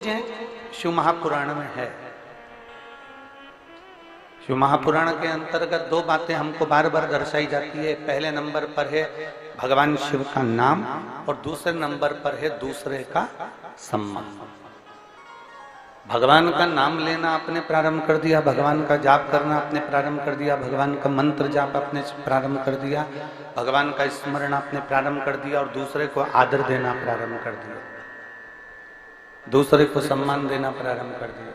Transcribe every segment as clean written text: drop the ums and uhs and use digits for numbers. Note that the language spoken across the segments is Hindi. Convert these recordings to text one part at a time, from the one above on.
शिव महापुराण में है। शिव महापुराण के अंतर्गत दो बातें हमको बार बार दर्शाई जाती है। पहले नंबर पर है भगवान शिव का नाम और दूसरे नंबर पर है दूसरे का सम्मान। भगवान का नाम लेना आपने प्रारंभ कर दिया, भगवान का जाप करना आपने प्रारंभ कर दिया, भगवान का मंत्र जाप आपने प्रारंभ कर दिया, भगवान का स्मरण आपने प्रारंभ कर दिया और दूसरे को आदर देना प्रारंभ कर दिया, दूसरे को सम्मान देना प्रारंभ कर दिया,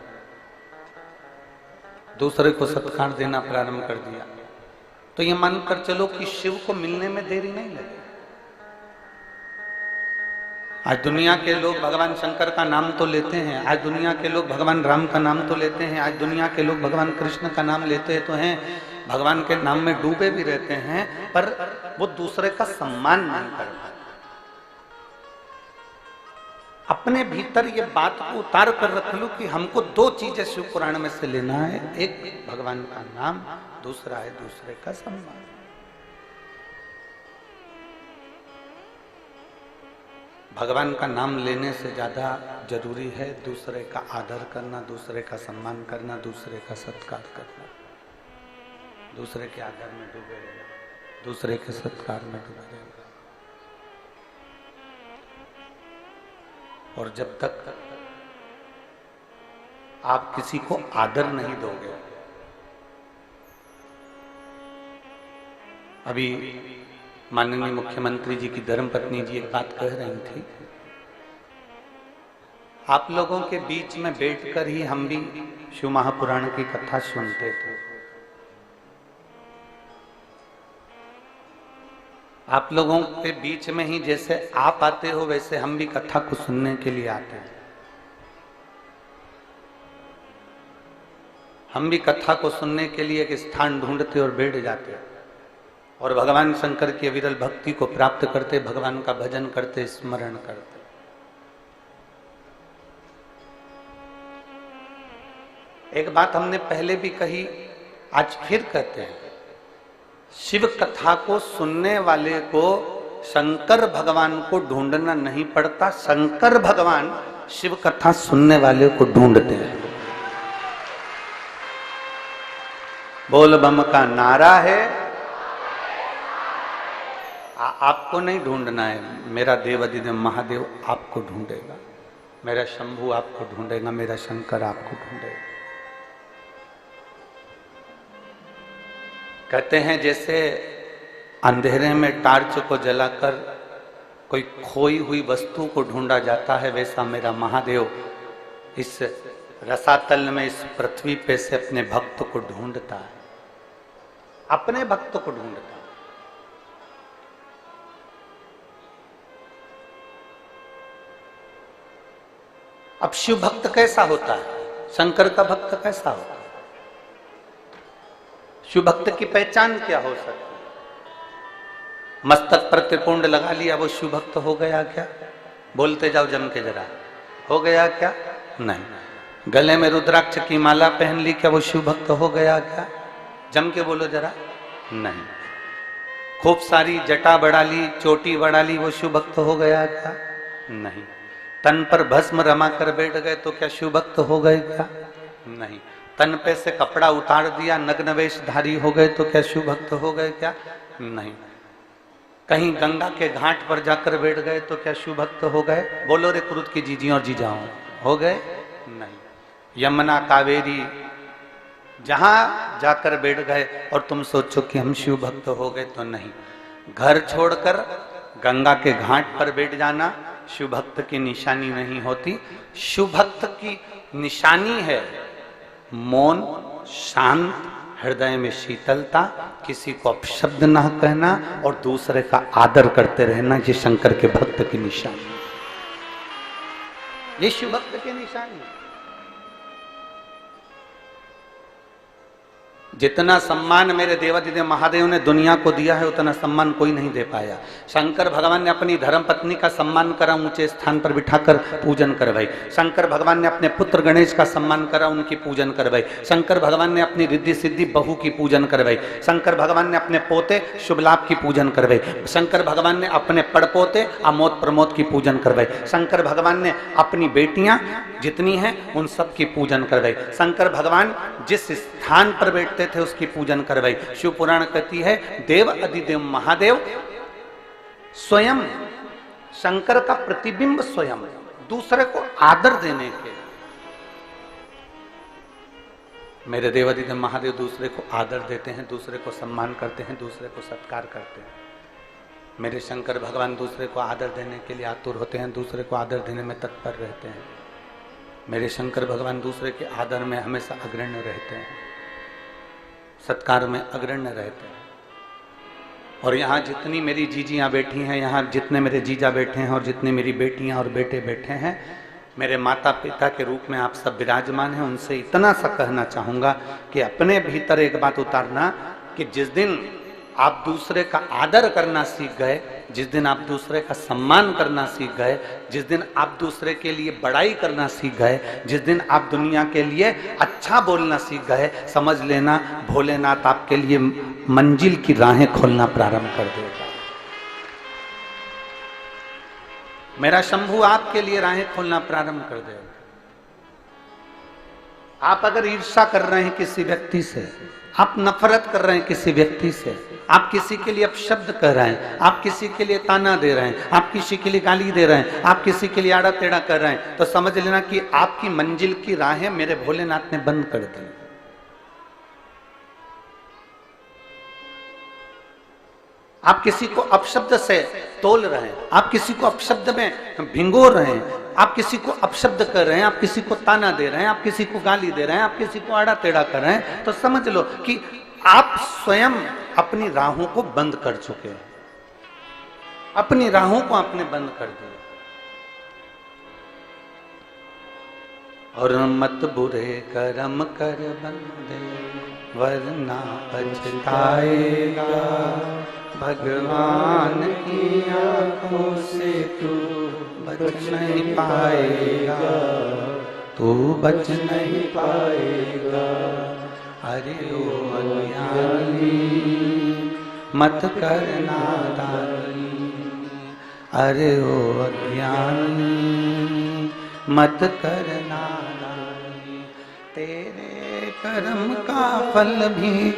दूसरे को सत्कार देना प्रारंभ कर दिया। तो ये मानकर चलो कि शिव को मिलने में देरी नहीं लगी। आज दुनिया के लोग भगवान शंकर का नाम तो लेते हैं, आज दुनिया के लोग भगवान राम का नाम तो लेते हैं, आज दुनिया के लोग भगवान कृष्ण का नाम लेते तो हैं, भगवान के नाम में डूबे भी रहते हैं, पर वो दूसरे का सम्मान नहीं कर पाते। अपने भीतर ये बात को उतार कर रख लो कि हमको दो चीजें शिव पुराण में से लेना है, एक भगवान का नाम, दूसरा है दूसरे का सम्मान। भगवान का नाम लेने से ज्यादा जरूरी है दूसरे का आदर करना, दूसरे का सम्मान करना, दूसरे का सत्कार करना, दूसरे के आदर में डूबे रहना, दूसरे के सत्कार में डूबे रहना। और जब तक आप किसी को आदर नहीं दोगे, अभी माननीय मुख्यमंत्री जी की धर्मपत्नी जी एक बात कह रही थी, आप लोगों के बीच में बैठकर ही हम भी शिव महापुराण की कथा सुनते थे। आप लोगों के बीच में ही जैसे आप आते हो वैसे हम भी कथा को सुनने के लिए आते हैं। हम भी कथा को सुनने के लिए एक स्थान ढूंढते और बैठ जाते और भगवान शंकर की अविरल भक्ति को प्राप्त करते, भगवान का भजन करते, स्मरण करते। एक बात हमने पहले भी कही, आज फिर कहते हैं, शिव कथा को सुनने वाले को शंकर भगवान को ढूंढना नहीं पड़ता, शंकर भगवान शिव कथा सुनने वाले को ढूंढते हैं। बोल बम का नारा है, आपको नहीं ढूंढना है, मेरा देवाधिदेव महादेव आपको ढूंढेगा, मेरा शंभू आपको ढूंढेगा, मेरा शंकर आपको ढूंढेगा। कहते हैं जैसे अंधेरे में टार्च को जलाकर कोई खोई हुई वस्तु को ढूंढा जाता है, वैसा मेरा महादेव इस रसातल में, इस पृथ्वी पे से अपने भक्त को ढूंढता है, अपने भक्त को ढूंढता है। अब शिव भक्त कैसा होता है, शंकर का भक्त कैसा होता है, शिव भक्त की पहचान क्या हो सकती है? मस्तक पर त्रिपुंड लगा लिया वो शिव भक्त हो गया क्या? बोलते जाओ जम के जरा, हो गया क्या? नहीं। गले में रुद्राक्ष की माला पहन ली क्या वो शिव भक्त हो गया क्या? जम के बोलो जरा, नहीं। खूब सारी जटा बढ़ा ली, चोटी बढ़ा ली, वो शिव भक्त हो गया क्या? नहीं। तन पर भस्म रमा कर बैठ गए तो क्या शिव भक्त हो गए क्या? नहीं। तन पे से कपड़ा उतार दिया, नग्न वेशधारी हो गए तो क्या शिव भक्त हो गए क्या? नहीं। कहीं गंगा के घाट पर जाकर बैठ गए तो क्या शिव भक्त हो गए? बोलो रे कुरुत की जीजी और जीजाओं, हो गए? नहीं। यमुना कावेरी जहां जाकर बैठ गए और तुम सोचो कि हम शिव भक्त हो गए, तो नहीं। घर छोड़कर गंगा के घाट पर बैठ जाना शिव भक्त की निशानी नहीं होती। शिव भक्त की निशानी है मौन, शांत, हृदय में शीतलता, किसी को अपशब्द ना कहना और दूसरे का आदर करते रहना। ये शंकर के भक्त की निशानी, ये शिव भक्त की निशानी। जितना सम्मान मेरे देवादिदेव महादेव ने दुनिया को दिया है उतना सम्मान कोई नहीं दे पाया। शंकर भगवान ने अपनी धर्म पत्नी का सम्मान करा, ऊंचे स्थान पर बिठाकर पूजन करवाई। शंकर भगवान ने अपने पुत्र गणेश का सम्मान करा, उनकी पूजन करवाई। शंकर भगवान ने अपनी रिद्धि सिद्धि बहू की पूजन करवाई। शंकर भगवान ने अपने पोते शुभ लाभ की पूजन करवाई। शंकर भगवान ने अपने पड़पोते अमोद प्रमोद की पूजन करवाई। शंकर भगवान ने अपनी बेटियां जितनी हैं उन सब की पूजन करवाई। शंकर भगवान जिस स्थान पर बैठते थे उसकी पूजन करवाई। शिव पुराण कहती है देव अधिदेव महादेव स्वयं शंकर का प्रतिबिंब, स्वयं दूसरे को आदर देने के। मेरे देव अधिदेव महादेव दूसरे को आदर देते हैं, दूसरे को सम्मान करते हैं, दूसरे को सत्कार करते हैं। मेरे शंकर भगवान दूसरे को आदर देने के लिए आतुर होते हैं, दूसरे को आदर देने में तत्पर रहते हैं। मेरे शंकर भगवान दूसरे के आदर में हमेशा अग्रण्य रहते हैं, सत्कार में अग्रण्य रहते हैं। और यहाँ जितनी मेरी जीजियाँ बैठी हैं, यहाँ जितने मेरे जीजा बैठे हैं और जितनी मेरी बेटियाँ और बेटे बैठे हैं, मेरे माता पिता के रूप में आप सब विराजमान हैं। उनसे इतना सा कहना चाहूँगा कि अपने भीतर एक बात उतारना कि जिस दिन आप दूसरे का आदर करना सीख गए, जिस दिन आप दूसरे का सम्मान करना सीख गए, जिस दिन आप दूसरे के लिए बड़ाई करना सीख गए, जिस दिन आप दुनिया के लिए अच्छा बोलना सीख गए, समझ लेना भोलेनाथ आपके लिए मंजिल की राहें खोलना प्रारंभ कर देगा। मेरा शंभू आपके लिए राहें खोलना प्रारंभ कर देगा। आप अगर ईर्ष्या कर रहे हैं किसी व्यक्ति से, आप नफरत कर रहे हैं किसी व्यक्ति से, आप किसी के लिए अपशब्द कह रहे हैं, आप किसी के लिए ताना दे रहे हैं, आप किसी के लिए गाली दे रहे हैं, आप किसी के लिए आड़ा टेढ़ा कर रहे हैं, तो समझ लेना कि आपकी मंजिल की राहें मेरे भोलेनाथ ने बंद कर दी। आप किसी को अपशब्द से तोल रहे हैं, आप किसी को अपशब्द में भिंगोर रहे हैं, आप किसी को अपशब्द कर रहे हैं, आप किसी को ताना दे रहे हैं, आप किसी को गाली दे रहे हैं, आप किसी को आड़ा टेढ़ा कर रहे हैं, तो समझ लो कि आप स्वयं अपनी राहों को बंद कर चुके हैं। अपनी राहों को आपने बंद कर दिया। और मत बुरे कर्म कर बंदे वरना पछताएगा, भगवान की आंखों से तू बच नहीं पाएगा, तू बच नहीं पाएगा। अरे ओ अज्ञानी मत कर नादानी, अरे ओ अज्ञानी मत कर नादानी, तेरे कर्म का फल भी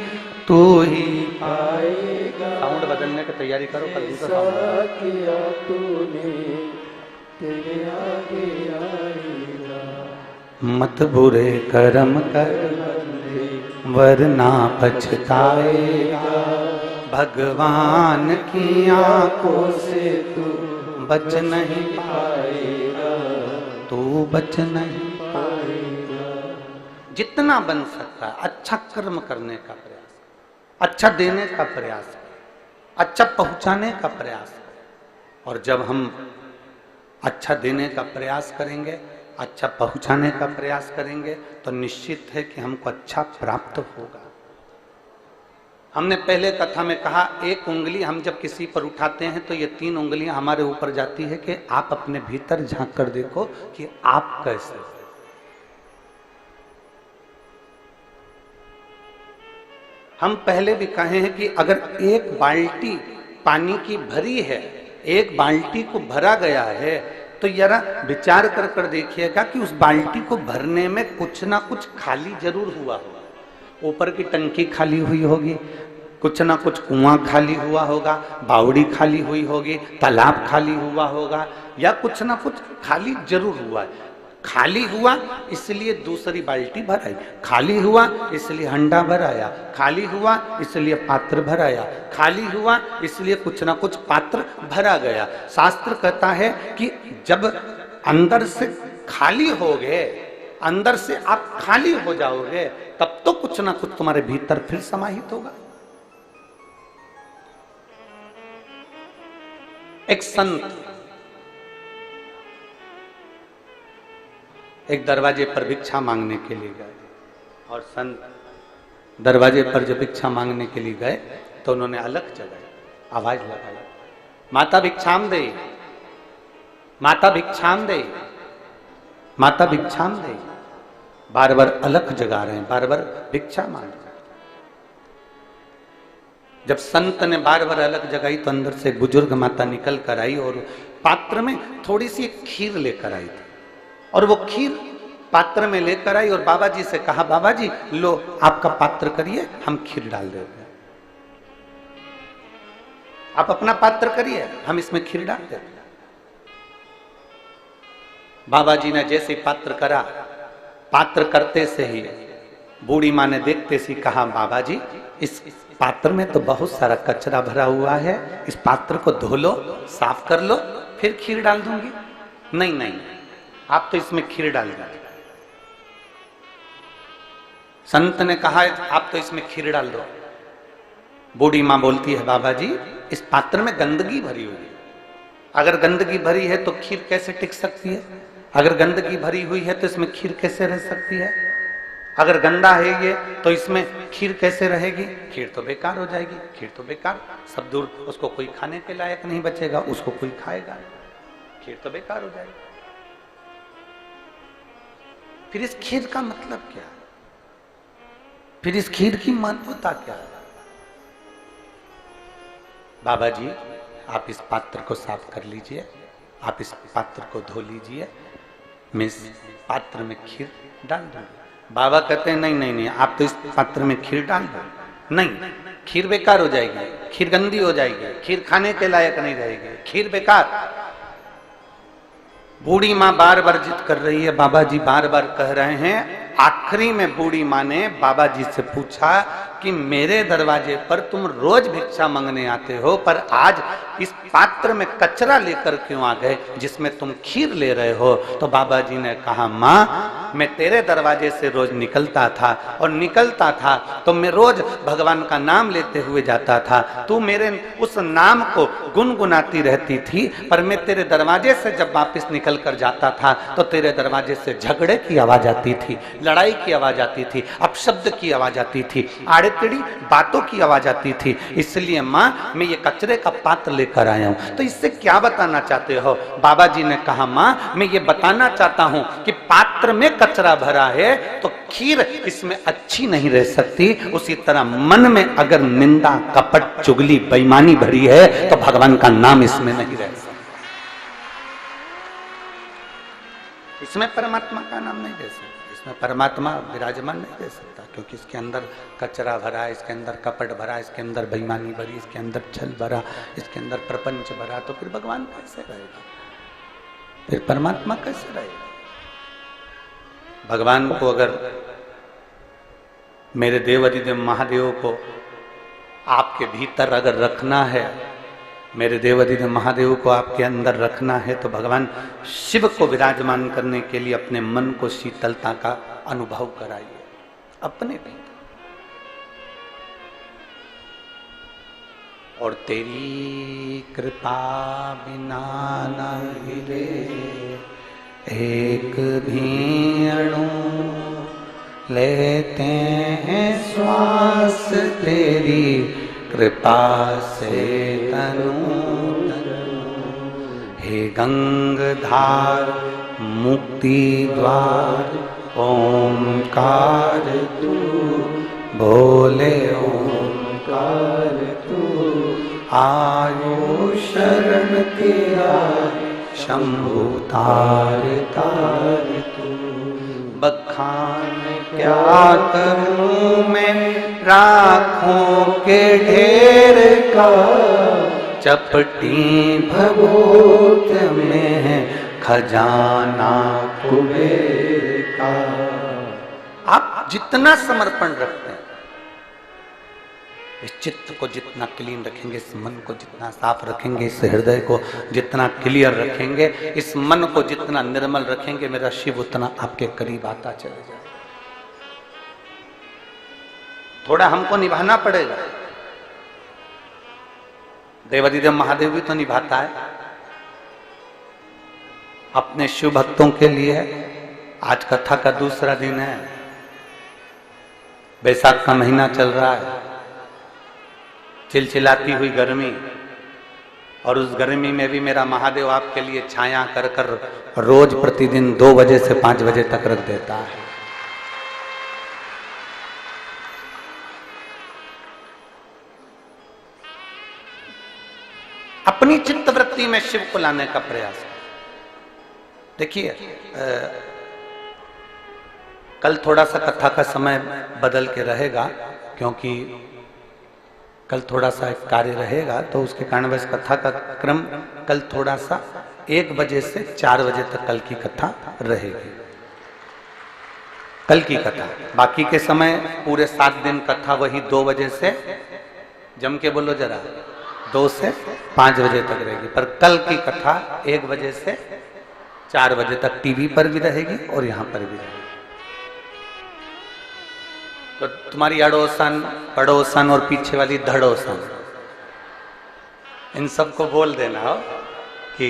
तू ही पाएगा। साउंड बदलने की तैयारी करो, कल दूसरा किया तूने तेरे आगे आएगा। मत बुरे कर्म कर वरना पछताएगा, भगवान की आंखों से तू बच नहीं पाएगा, तू बच नहीं पाएगा। जितना बन सकता है अच्छा कर्म करने का प्रयास, अच्छा देने का प्रयास, अच्छा पहुंचाने का प्रयास। और जब हम अच्छा देने का प्रयास करेंगे, अच्छा पहुंचाने का प्रयास करेंगे, तो निश्चित है कि हमको अच्छा प्राप्त होगा। हमने पहले कथा में कहा एक उंगली हम जब किसी पर उठाते हैं तो ये 3 उंगलियां हमारे ऊपर जाती है कि आप अपने भीतर झांक कर देखो कि आप कैसे। हम पहले भी कहे हैं कि अगर एक बाल्टी पानी की भरी है, एक बाल्टी को भरा गया है, तो जरा विचार कर कर देखिएगा कि उस बाल्टी को भरने में कुछ ना कुछ खाली जरूर हुआ होगा। ऊपर की टंकी खाली हुई होगी, कुछ ना कुछ कुआं खाली हुआ होगा, बावड़ी खाली हुई होगी, तालाब खाली हुआ होगा, या कुछ ना कुछ खाली जरूर हुआ है। खाली हुआ इसलिए दूसरी बाल्टी भराई, खाली हुआ इसलिए हंडा भराया, खाली हुआ इसलिए पात्र भराया, खाली हुआ इसलिए कुछ ना कुछ पात्र भरा गया। शास्त्र कहता है कि जब अंदर से खाली हो गए, अंदर से आप खाली हो जाओगे, तब तो कुछ ना कुछ तुम्हारे भीतर फिर समाहित होगा। एक संत एक दरवाजे पर भिक्षा मांगने के लिए गए और संत दरवाजे पर जब भिक्षा मांगने के लिए गए तो उन्होंने अलग जगह आवाज लगाई, माता भिक्षाम दे, माता भिक्षाम दे, माता भिक्षाम दे। बार बार अलग जगा रहे हैं, बार बार भिक्षा मांग रहे हैं। जब संत ने बार बार अलग जगाई तो अंदर से बुजुर्ग माता निकल कर आई और पात्र में थोड़ी सी खीर लेकर आई थी, और वो खीर पात्र में लेकर आई और बाबा जी से कहा, बाबा जी लो आपका पात्र करिए, हम खीर डाल देते हैं। आप अपना पात्र करिए, हम इसमें खीर डाल देते हैं। बाबा जी ने जैसे पात्र करा, पात्र करते से ही बूढ़ी माँ ने देखते से कहा, बाबा जी इस पात्र में तो बहुत सारा कचरा भरा हुआ है, इस पात्र को धो लो, साफ कर लो, फिर खीर डाल दूंगी। नहीं नहीं, आप तो इसमें खीर डाल दो। संत ने कहा, आप तो इसमें खीर डाल दो। बूढ़ी माँ बोलती है, बाबा जी इस पात्र में गंदगी भरी हुई है, अगर गंदगी भरी है तो खीर कैसे टिक सकती है? अगर गंदगी भरी हुई है तो इसमें खीर कैसे रह सकती है? अगर गंदा है ये तो इसमें खीर कैसे रहेगी? खीर तो बेकार हो जाएगी, खीर तो बेकार, सब दूर, उसको कोई खाने के लायक नहीं बचेगा, उसको कोई खाएगा, खीर तो बेकार हो जाएगी। फिर इस खीर का मतलब क्या है? फिर इस खीर की महत्वता क्या है? बाबा जी आप इस पात्र को साफ कर लीजिए, आप इस पात्र को धो लीजिए, मैं इस पात्र में खीर डाल दूंगा। बाबा कहते हैं नहीं नहीं नहीं, आप तो इस पात्र में खीर डाल दो। नहीं, खीर बेकार हो जाएगी, खीर गंदी हो जाएगी, खीर खाने के लायक नहीं रहेगी, खीर बेकार। बूढ़ी माँ बार बार जिद कर रही है, बाबा जी बार बार कह रहे हैं। आखिरी में बूढ़ी माँ ने बाबा जी से पूछा कि मेरे दरवाजे पर तुम रोज भिक्षा मांगने आते हो, पर आज इस पात्र में कचरा लेकर क्यों आ गए जिसमें तुम खीर ले रहे हो? तो बाबा जी ने कहा, माँ मैं तेरे दरवाजे से रोज निकलता था, और निकलता था तो मैं रोज भगवान का नाम लेते हुए जाता था, तू मेरे उस नाम को गुनगुनाती रहती थी, पर मैं तेरे दरवाजे से जब वापस निकल कर जाता था तो तेरे दरवाजे से झगड़े की आवाज आती थी, लड़ाई की आवाज आती थी, अपशब्द की आवाज आती थी, आड़े टेढ़ी बातों की आवाज आती थी। इसलिए माँ मैं ये कचरे का पात्र लेकर आया हूं। तो इससे क्या बताना चाहते हो? बाबा जी ने कहा, माँ मैं ये बताना चाहता हूं कि पात्र में कचरा भरा है तो खीर इसमें अच्छी नहीं रह सकती। उसी तरह मन में अगर निंदा, कपट, चुगली, बेईमानी भरी है तो भगवान का नाम इसमें नहीं रह सकता, इसमें परमात्मा का नाम नहीं दे सकता, इसमें परमात्मा विराजमान नहीं दे सकता, क्योंकि इसके अंदर कचरा भरा, इसके अंदर कपट भरा, इसके अंदर बेईमानी भरी, इसके अंदर छल भरा, इसके अंदर प्रपंच भरा, तो फिर भगवान कैसे रहेगा? फिर परमात्मा कैसे रहेगा? भगवान को अगर, मेरे देवाधिदेव महादेव को आपके भीतर अगर रखना है, मेरे देवाधिदेव महादेव को आपके अंदर रखना है, तो भगवान शिव को विराजमान करने के लिए अपने मन को शीतलता का अनुभव कराइए अपने भीतर। और तेरी कृपा बिना न हिले एक भी अणु, लेते हैं श्वास तेरी कृपा से तनु तनु। हे गंगाधार मुक्ति द्वार ओंकार तू, बोले ओंकार तू, आयो शरण तेरा शंभु तार तार तू। बखान क्या करूं मैं राखों के ढेर का, चपटी भगोत में खजाना कुबेर का। आप जितना समर्पण रखते हैं, इस चित्त को जितना क्लीन रखेंगे, इस मन को जितना साफ रखेंगे, इस हृदय को जितना क्लियर रखेंगे, इस मन को जितना निर्मल रखेंगे, मेरा शिव उतना आपके करीब आता चला जाए। थोड़ा हमको निभाना पड़ेगा। देवाधिदेव महादेव भी तो निभाता है अपने शिव भक्तों के लिए। आज कथा का दूसरा दिन है। बैसाख का महीना चल रहा है, चिलचिलाती हुई गर्मी, और उस गर्मी में भी मेरा महादेव आपके लिए छाया कर कर रोज प्रतिदिन 2 बजे से 5 बजे तक रख देता है। अपनी चित्त वृत्ति में शिव को लाने का प्रयास करें। देखिए, कल थोड़ा सा कथा का समय बदल के रहेगा, क्योंकि कल थोड़ा सा एक कार्य रहेगा, तो उसके कारणवश कथा का क्रम कल थोड़ा सा 1 बजे से 4 बजे तक कल की कथा रहेगी। कल की कथा, बाकी के समय पूरे 7 दिन कथा वही 2 बजे से, जम के बोलो जरा, 2 से 5 बजे तक रहेगी। पर कल की कथा 1 बजे से 4 बजे तक टीवी पर भी रहेगी और यहां पर भी रहेगी। तो तुम्हारी अड़ोसन, पड़ोसन और पीछे वाली धड़ोसन, इन सबको बोल देना हो कि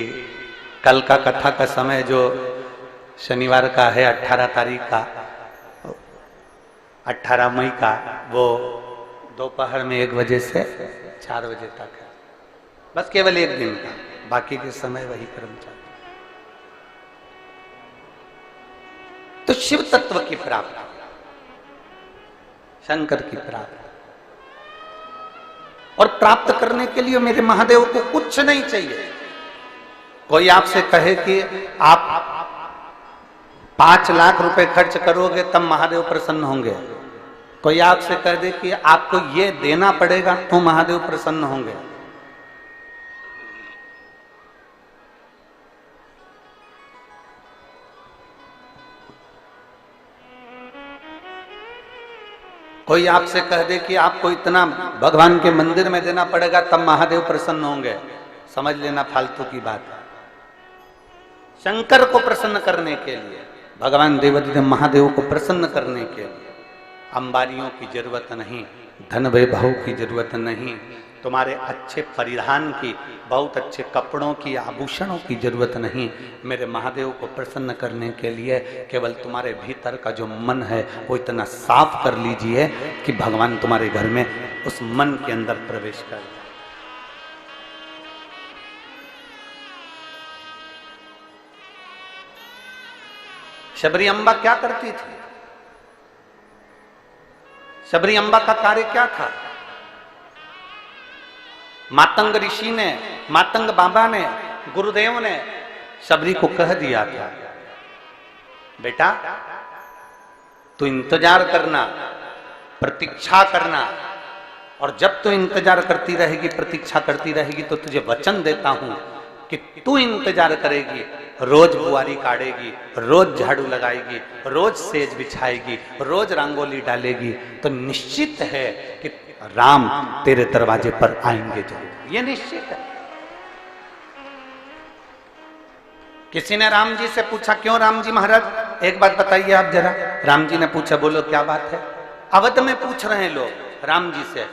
कल का कथा का समय जो शनिवार का है 18 तारीख का, 18 मई का, वो दोपहर में 1 बजे से 4 बजे तक है। बस केवल 1 दिन का, बाकी के समय वही कर्म चलता। तो शिव तत्व की प्राप्ति, शंकर की प्राप्ति, और प्राप्त करने के लिए मेरे महादेव को कुछ नहीं चाहिए। कोई आपसे कहे कि आप 5 लाख रुपए खर्च करोगे तब महादेव प्रसन्न होंगे, कोई आपसे कह दे कि आपको ये देना पड़ेगा तो महादेव प्रसन्न होंगे, कोई आपसे कह दे कि आपको इतना भगवान के मंदिर में देना पड़ेगा तब महादेव प्रसन्न होंगे, समझ लेना फालतू की बात है। शंकर को प्रसन्न करने के लिए, भगवान देवाधिदेव महादेव को प्रसन्न करने के लिए अंबारियों की जरूरत नहीं, धन वैभव की जरूरत नहीं, तुम्हारे अच्छे परिधान की, बहुत अच्छे कपड़ों की, आभूषणों की जरूरत नहीं। मेरे महादेव को प्रसन्न करने के लिए केवल तुम्हारे भीतर का जो मन है वो इतना साफ कर लीजिए कि भगवान तुम्हारे घर में उस मन के अंदर प्रवेश कर जाए। शबरी अम्बा क्या करती थी? शबरी अम्बा का कार्य क्या था? मातंग ऋषि ने, मातंग बाबा ने, गुरुदेव ने शबरी को कह दिया था, बेटा तू इंतजार करना, प्रतीक्षा करना, और जब तू इंतजार करती रहेगी, प्रतीक्षा करती रहेगी, तो तुझे वचन देता हूं कि तू इंतजार करेगी, रोज बुआरी काटेगी, रोज झाड़ू लगाएगी, रोज सेज बिछाएगी, रोज रंगोली डालेगी, तो निश्चित है कि राम तेरे दरवाजे पर आएंगे जरूर, ये निश्चित है। किसी ने राम जी से पूछा, क्यों राम जी महाराज, एक बात बताइए आप जरा। राम जी ने पूछा, बोलो क्या बात है? अवध में पूछ रहे हैं लोग राम जी से,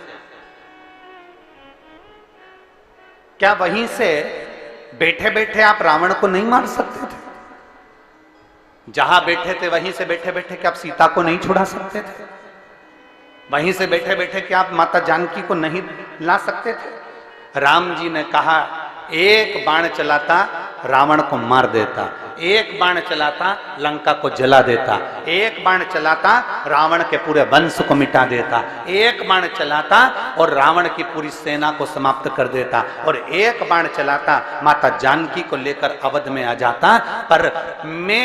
क्या वहीं से बैठे बैठे आप रावण को नहीं मार सकते थे? जहां बैठे थे वहीं से बैठे बैठे क्या आप सीता को नहीं छुड़ा सकते थे? वहीं से बैठे बैठे क्या आप माता जानकी को नहीं ला सकते थे? राम जी ने कहा, एक बाण चलाता रावण को मार देता, एक बाण चलाता लंका को जला देता, एक बाण चलाता रावण के पूरे वंश को मिटा देता, एक बाण चलाता और रावण की पूरी सेना को समाप्त कर देता, और एक बाण चलाता माता जानकी को लेकर अवध में आ जाता। पर मैं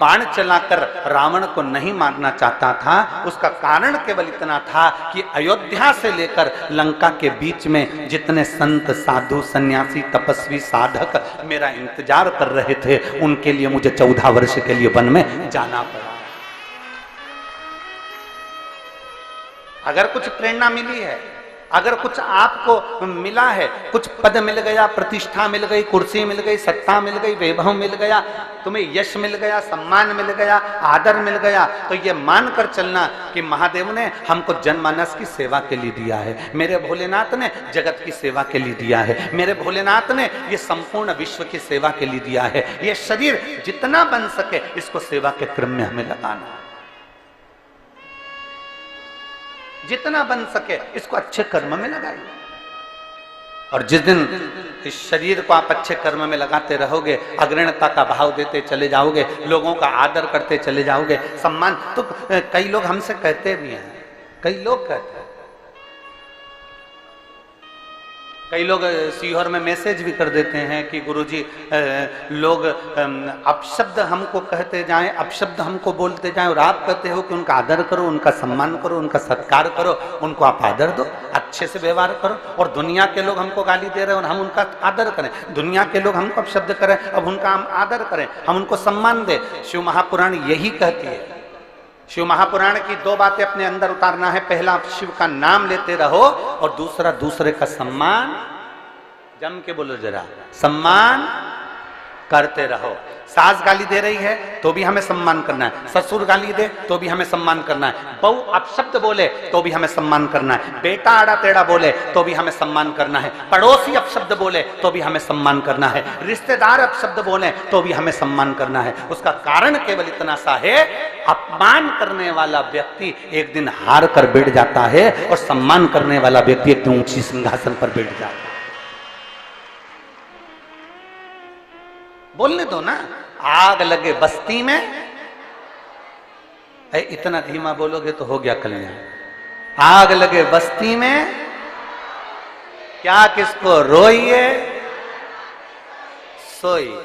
बाण चलाकर रावण को नहीं मारना चाहता था, उसका कारण केवल इतना था कि अयोध्या से लेकर लंका के बीच में जितने संत, साधु, सन्यासी, तपस्वी, साधक मेरा इंतजार कर रहे थे, उनके लिए मुझे 14 वर्ष के लिए वन में जाना पड़ा। अगर कुछ प्रेरणा मिली है, अगर कुछ आपको मिला है, कुछ पद मिल गया, प्रतिष्ठा मिल गई, कुर्सी मिल गई, सत्ता मिल गई, वैभव मिल गया, तुम्हें यश मिल गया, सम्मान मिल गया, आदर मिल गया, तो ये मानकर चलना कि महादेव ने हमको जनमानस की सेवा के लिए दिया है, मेरे भोलेनाथ ने जगत की सेवा के लिए दिया है, मेरे भोलेनाथ ने ये संपूर्ण विश्व की सेवा के लिए दिया है। ये शरीर जितना बन सके इसको सेवा के क्रम में हमें लगाना। जितना बन सके इसको अच्छे कर्म में लगाइए। और जिस दिन इस शरीर को आप अच्छे कर्म में लगाते रहोगे, अग्रणता का भाव देते चले जाओगे, लोगों का आदर करते चले जाओगे, सम्मान, तो कई लोग हमसे कहते भी हैं, कई लोग कहते हैं, कई लोग सीहोर में मैसेज भी कर देते हैं कि गुरुजी लोग अपशब्द हमको कहते जाएं, अपशब्द हमको बोलते जाएं, और आप कहते हो कि उनका आदर करो, उनका सम्मान करो, उनका सत्कार करो, उनको आप आदर दो, अच्छे से व्यवहार करो। और दुनिया के लोग हमको गाली दे रहे हैं और हम उनका आदर करें, दुनिया के लोग हमको अपशब्द करें, अब उनका हम आदर करें, हम उनको सम्मान दें। शिव महापुराण यही कहती है। शिव महापुराण की दो बातें अपने अंदर उतारना है। पहला, शिव का नाम लेते रहो, और दूसरा, दूसरे का सम्मान, जम के बोलो जरा, सम्मान करते रहो। सास गाली दे रही है तो भी हमें सम्मान करना है, ससुर गाली दे तो भी हमें सम्मान करना है, बहू अपशब्द बोले तो भी हमें सम्मान करना है, बेटा आड़ा टेढ़ा बोले तो भी हमें सम्मान करना है, पड़ोसी अपशब्द बोले तो भी हमें सम्मान करना है, रिश्तेदार अपशब्द बोले तो भी हमें सम्मान करना है। उसका कारण केवल इतना सा है, अपमान करने वाला व्यक्ति एक दिन हार कर बैठ जाता है, और सम्मान करने वाला व्यक्ति एक दिन ऊंची सिंहासन पर बैठ जाता है। बोलने दो ना। आग लगे बस्ती में, इतना धीमा बोलोगे तो हो गया कल्याण। आग लगे बस्ती में, क्या किसको रोइए सोइए।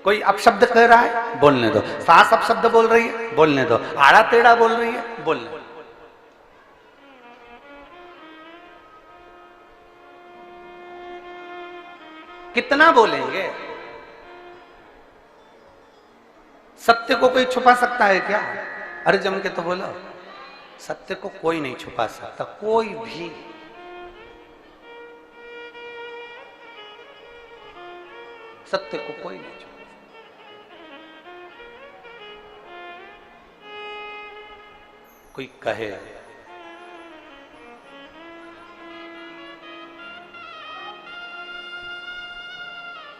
कोई अपशब्द कह रहा है, बोलने दो। सास अपशब्द बोल रही है, बोलने दो। आड़ा टेढ़ा बोल रही है, बोलने दो। कितना बोलेंगे? सत्य को कोई छुपा सकता है क्या? अरे जम के तो बोलो, सत्य को कोई नहीं छुपा सकता, कोई भी। सत्य को कोई नहीं छुपा। कोई कहे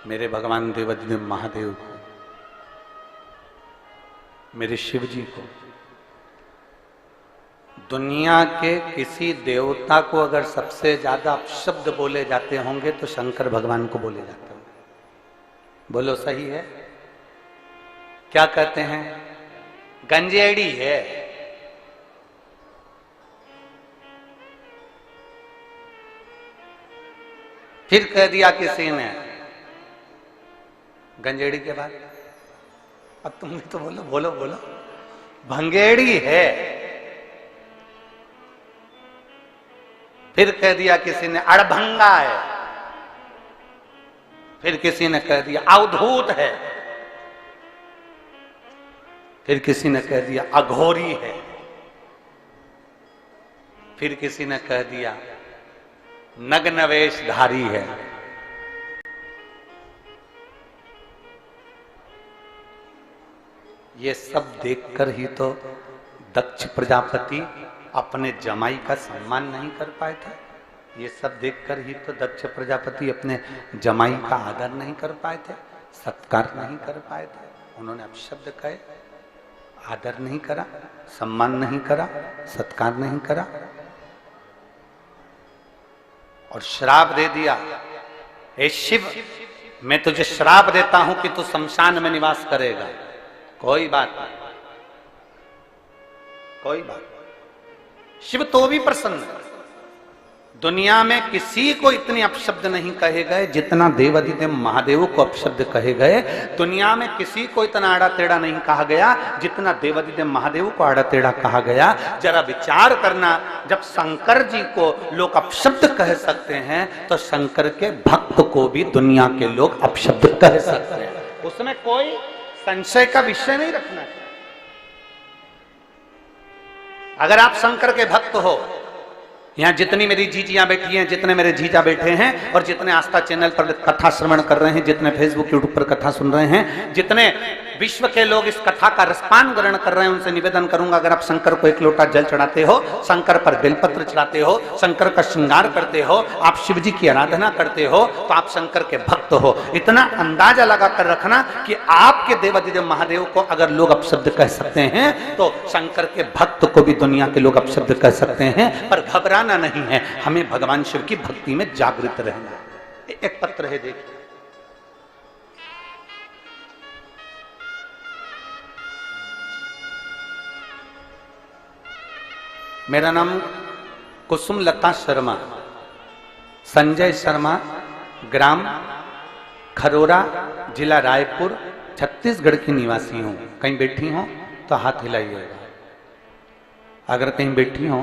मेरे भगवान देवाधिदेव महादेव को, मेरे शिव जी को, दुनिया के किसी देवता को अगर सबसे ज्यादा अपशब्द बोले जाते होंगे तो शंकर भगवान को बोले जाते होंगे। बोलो सही है? क्या कहते हैं? गंजेड़ी है। फिर कह दिया किसी ने गंजेड़ी के बाद, अब तुम भी तो बोलो, बोलो बोलो, भंगेड़ी है। फिर कह दिया किसी ने अड़भंगा है। फिर किसी ने कह दिया अवधूत है। फिर किसी ने कह दिया अघोरी है। फिर किसी ने कह दिया नग्नवेशधारी है। ये सब देखकर ही तो दक्ष प्रजापति अपने जमाई का सम्मान नहीं कर पाए थे। ये सब देखकर ही तो दक्ष प्रजापति अपने जमाई का आदर नहीं कर पाए थे, सत्कार नहीं कर पाए थे। उन्होंने अपशब्द कहे, आदर नहीं करा, सम्मान नहीं करा, सत्कार नहीं करा, और श्राप दे दिया, हे शिव मैं तुझे श्राप देता हूं कि तू शमशान में निवास करेगा। कोई बात नहीं, कोई बात नहीं। शिव तो भी प्रसन्न है। दुनिया में किसी को इतने अपशब्द नहीं कहे गए जितना देवाधिदेव महादेव को अपशब्द कहे गए। दुनिया में किसी को इतना आड़ा टेढ़ा नहीं कहा गया जितना देवाधिदेव महादेव को आड़ा टेढ़ा कहा गया। जरा विचार करना, जब शंकर जी को लोग अपशब्द कह सकते हैं तो शंकर के भक्त को भी दुनिया के लोग अपशब्द कह सकते हैं। उसमें कोई संशय का विषय नहीं रखना चाहिए। अगर आप शंकर के भक्त हो, यहां जितनी मेरी जीजियां बैठी हैं, जितने मेरे जीजा बैठे हैं, और जितने आस्था चैनल पर कथा श्रवण कर रहे हैं, जितने फेसबुक यूट्यूब पर कथा सुन रहे हैं, जितने विश्व के लोग इस कथा का रसपान ग्रहण कर रहे हैं, उनसे निवेदन करूंगा, अगर आप शंकर को एक लोटा जल चढ़ाते हो, शंकर पर बेलपत्र चढ़ाते हो, शंकर का श्रृंगार करते हो, आप शिव जी की आराधना करते हो, तो आप शंकर के भक्त हो। इतना अंदाजा लगा कर रखना कि आपके देवाधिदेव महादेव को अगर लोग अपशब्द कह सकते हैं, तो शंकर के भक्त को भी दुनिया के लोग अपशब्द कह सकते हैं। पर घबराना नहीं है, हमें भगवान शिव की भक्ति में जागृत रहना। एक पत्र है, देखिए। मेरा नाम कुसुम लता शर्मा, संजय शर्मा, ग्राम खरोरा, जिला रायपुर, छत्तीसगढ़ की निवासी हूं। कहीं बैठी हो तो हाथ हिलाइएगा, अगर कहीं बैठी हो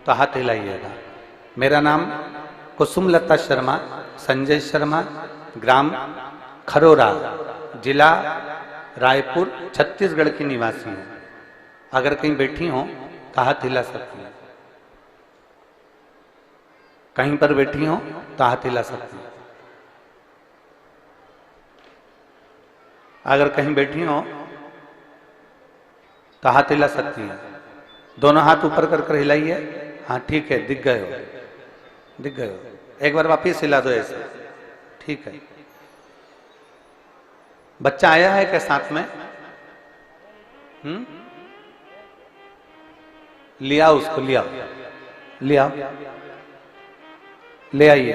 तो हाथ हिलाइएगा। मेरा नाम कुसुम लता शर्मा, संजय शर्मा, ग्राम खरोरा, जिला रायपुर, छत्तीसगढ़ की निवासी हूं। अगर कहीं बैठी हो तो हाथ हिला सकती है, कहीं पर बैठी हो तो हाथ हिला सकती है। अगर कहीं बैठी हो तो हाथ हिला सकती है। दोनों हाथ ऊपर कर कर हिलाइए। हाँ ठीक है, दिख गए हो, दिख गए हो। एक बार वापिस हिला दो ऐसे, ठीक है। बच्चा आया है क्या साथ में? लिया उसको, लिया लिया, ले आइए।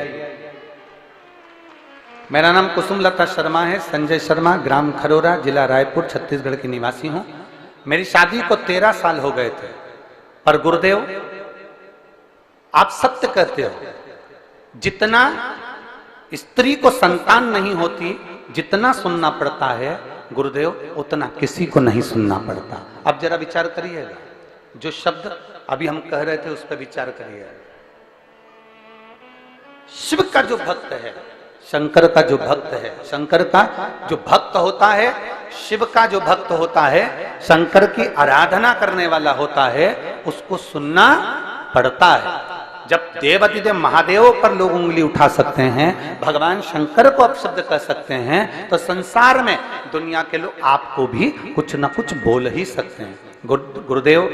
मेरा नाम कुसुम लता शर्मा है, संजय शर्मा, ग्राम खरोरा, जिला रायपुर, छत्तीसगढ़ की निवासी हूं। मेरी शादी को 13 साल हो गए थे, पर गुरुदेव आप सत्य कहते हो, जितना स्त्री को संतान नहीं होती, जितना सुनना पड़ता है गुरुदेव, उतना किसी को नहीं सुनना पड़ता। अब जरा विचार करिएगा, जो शब्द अभी हम कह रहे थे उस पर विचार करिएगा। शिव का जो भक्त है, शंकर का जो भक्त है, शंकर का जो भक्त होता है, शिव का जो भक्त होता है, शंकर की आराधना करने वाला होता है, उसको सुनना पड़ता है। जब देवाधिदेव महादेव पर लोग उंगली उठा सकते हैं, भगवान शंकर को अपशब्द कर सकते हैं, तो संसार में दुनिया के लोग आपको भी कुछ न कुछ बोल ही सकते हैं। गुरुदेव,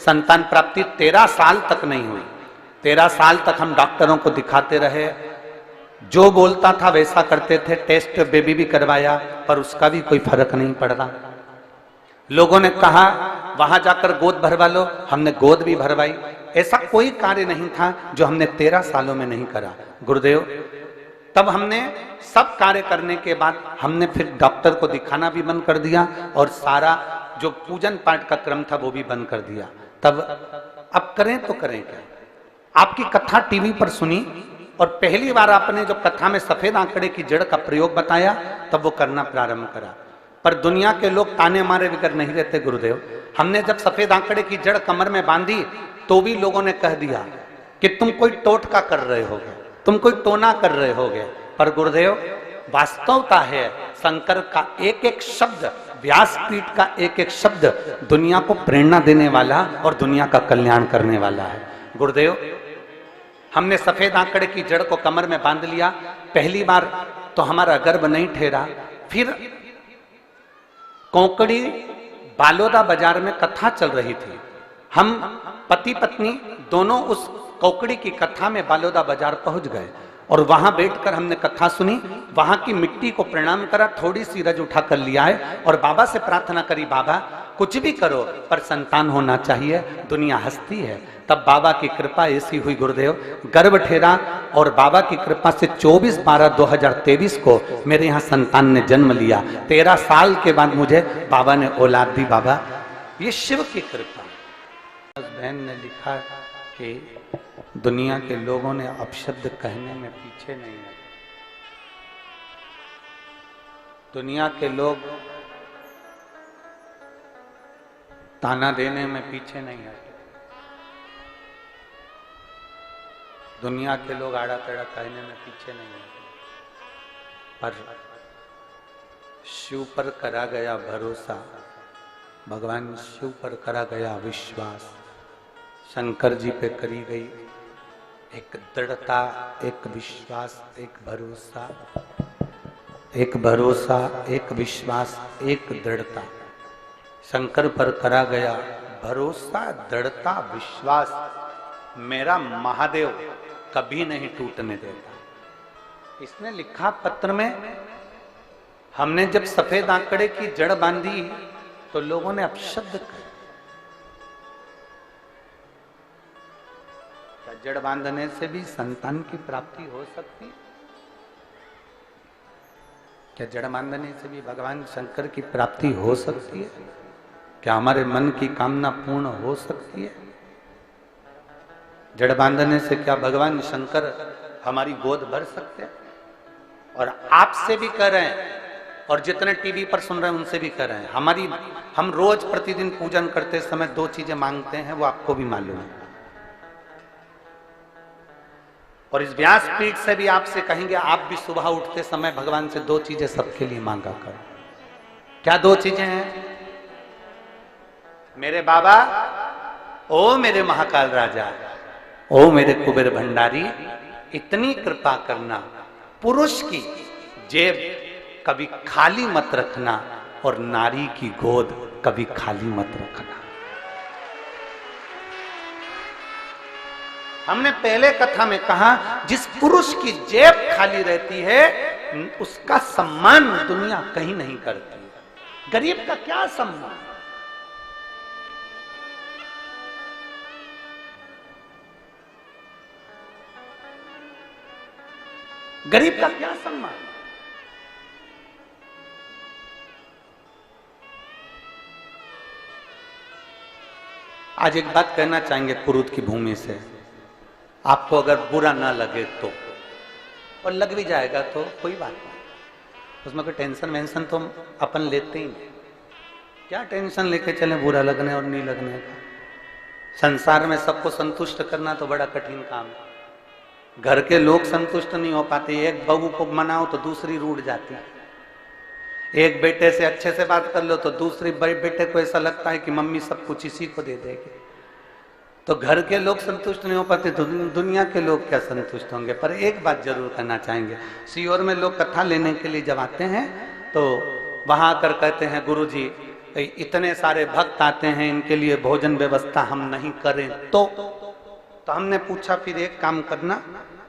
संतान प्राप्ति 13 साल तक नहीं हुई। 13 साल तक हम डॉक्टरों को दिखाते रहे, जो बोलता था वैसा करते थे, टेस्ट बेबी भी करवाया, पर उसका भी कोई फर्क नहीं पड़ रहा। लोगों ने कहा वहां जाकर गोद भरवा लो, हमने गोद भी भरवाई। ऐसा कोई कार्य नहीं था जो हमने 13 सालों में नहीं करा। गुरुदेव, तब हमने सब कार्य करने के बाद हमने फिर डॉक्टर को दिखाना भी बंद कर दिया, और सारा जो पूजन पाठ का क्रम था वो भी बंद कर दिया। तब अब करें तो करें क्या? आपकी कथा टीवी पर सुनी, और पहली बार आपने जो कथा में सफेद आंकड़े की जड़ का प्रयोग बताया, तब वो करना प्रारंभ करा। पर दुनिया के लोग ताने मारे बिगर नहीं रहते गुरुदेव। हमने जब सफेद आंकड़े की जड़ कमर में बांधी, तो भी लोगों ने कह दिया कि तुम कोई टोटका कर रहे होगे, तुम कोई टोना कर रहे होगे। पर गुरुदेव, वास्तवता है, शंकर का एक एक शब्द, व्यासपीठ का एक एक शब्द दुनिया को प्रेरणा देने वाला और दुनिया का कल्याण करने वाला है। गुरुदेव, हमने सफेद आंकड़े की जड़ को कमर में बांध लिया। पहली बार तो हमारा गर्भ नहीं ठहरा, फिर कोंकड़ी बालोदा बाजार में कथा चल रही थी। हम पति पत्नी दोनों उस कोंकड़ी की कथा में बालोदा बाजार पहुंच गए, और वहां बैठकर हमने कथा सुनी। वहां की मिट्टी को प्रणाम करा, थोड़ी सी रज उठा कर लिया है, और बाबा से प्रार्थना करी, बाबा कुछ भी करो पर संतान होना चाहिए, दुनिया हंसती है। तब बाबा की कृपा ऐसी हुई गुरुदेव, गर्भ ठेरा, और बाबा की कृपा से 24/12/2023 को मेरे यहाँ संतान ने जन्म लिया। 13 साल के बाद मुझे बाबा ने औलाद दी। बाबा, ये शिव की कृपा। बहन ने लिखा कि दुनिया के लोगों ने अपशब्द कहने में पीछे नहीं है। दुनिया के लोग ताना देने में पीछे नहीं है। दुनिया के लोग आड़ा टेढ़ा कहने में पीछे नहीं है। पर शिव पर करा गया भरोसा, भगवान शिव पर करा गया विश्वास, शंकर जी पे करी गई एक दृढ़ता, एक विश्वास, एक भरोसा, एक भरोसा, एक विश्वास, एक दृढ़ता। शंकर पर करा गया भरोसा, दृढ़ता, विश्वास मेरा महादेव कभी नहीं टूटने देता। इसने लिखा पत्र में, हमने जब सफेद आंकड़े की जड़ बांधी तो लोगों ने अपशब्द कहा। क्या जड़ बांधने से भी संतान की प्राप्ति हो सकती है? क्या जड़ बांधने से भी भगवान शंकर की प्राप्ति हो सकती है? क्या हमारे मन की कामना पूर्ण हो सकती है? जड़ बांधने से क्या भगवान शंकर हमारी गोद भर सकते हैं? और आपसे भी कर रहे हैं, और जितने टीवी पर सुन रहे हैं उनसे भी कर रहे हैं। हम रोज प्रतिदिन पूजन करते समय 2 चीजें मांगते हैं, वो आपको भी मालूम है। और इस व्यासपीठ से भी आपसे कहेंगे, आप भी सुबह उठते समय भगवान से 2 चीजें सबके लिए मांगा करो। क्या 2 चीजें हैं? मेरे बाबा, ओ मेरे महाकाल राजा, ओ मेरे कुबेर भंडारी, इतनी कृपा करना, पुरुष की जेब कभी खाली मत रखना और नारी की गोद कभी खाली मत रखना। हमने पहले कथा में कहा, जिस पुरुष की जेब खाली रहती है उसका सम्मान दुनिया कहीं नहीं करती। गरीब का क्या सम्मान? गरीब का क्या सम्मान? आज एक बात कहना चाहेंगे कुरुद की भूमि से, आपको अगर बुरा ना लगे तो, और लग भी जाएगा तो कोई बात नहीं, उसमें कोई टेंशन वेंशन तो अपन लेते ही नहीं। क्या टेंशन लेके चले बुरा लगने और नहीं लगने का? संसार में सबको संतुष्ट करना तो बड़ा कठिन काम है। घर के लोग संतुष्ट नहीं हो पाते। एक बहू को मनाओ तो दूसरी रूठ जाती है। एक बेटे से अच्छे से बात कर लो तो दूसरी बेटे को ऐसा लगता है कि मम्मी सब कुछ इसी को दे देगी। तो घर के लोग संतुष्ट नहीं हो पाते तो दुनिया के लोग क्या संतुष्ट होंगे। पर एक बात जरूर करना चाहेंगे, सीहोर में लोग कथा लेने के लिए जब आते हैं तो वहां आकर कहते हैं, गुरुजी इतने सारे भक्त आते हैं, इनके लिए भोजन व्यवस्था हम नहीं करें तो हमने पूछा, फिर एक काम करना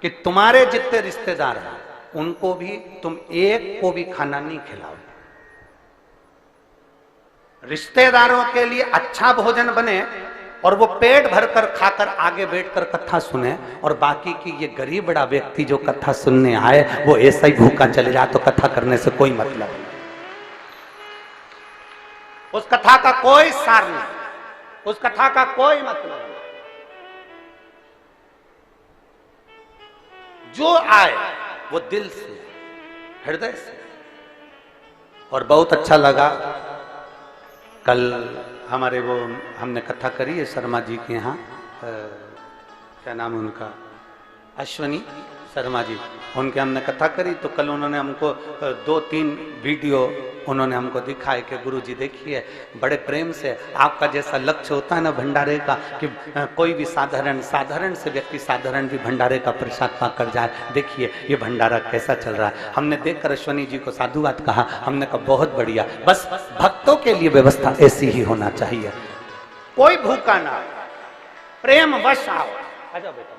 कि तुम्हारे जितने रिश्तेदार हैं उनको भी तुम एक को भी खाना नहीं खिलाओ। रिश्तेदारों के लिए अच्छा भोजन बने और वो पेट भरकर खाकर आगे बैठकर कथा सुने, और बाकी की ये गरीब बड़ा व्यक्ति जो कथा सुनने आए वो ऐसा ही भूखा चले जाए तो कथा करने से कोई मतलब नहीं। उस कथा का कोई सार नहीं, उस कथा का कोई मतलब नहीं। जो आए वो दिल से, हृदय से। और बहुत अच्छा लगा, कल हमारे वो हमने कथा करी है शर्मा जी के यहाँ, क्या नाम है उनका, अश्वनी शर्मा जी, उनके हमने कथा करी तो कल उन्होंने हमको 2-3 वीडियो उन्होंने हमको दिखाए कि गुरुजी देखिए बड़े प्रेम से, आपका जैसा लक्ष्य होता है ना भंडारे का कि कोई भी साधारण से व्यक्ति साधारण भी भंडारे का प्रसाद पाकर जाए, देखिए ये भंडारा कैसा चल रहा है। हमने देखकर अश्वनी जी को साधुवाद कहा, हमने कहा बहुत बढ़िया, बस भक्तों के लिए व्यवस्था ऐसी ही होना चाहिए, कोई भूखा ना, प्रेम वश आओ। आजा बेटा,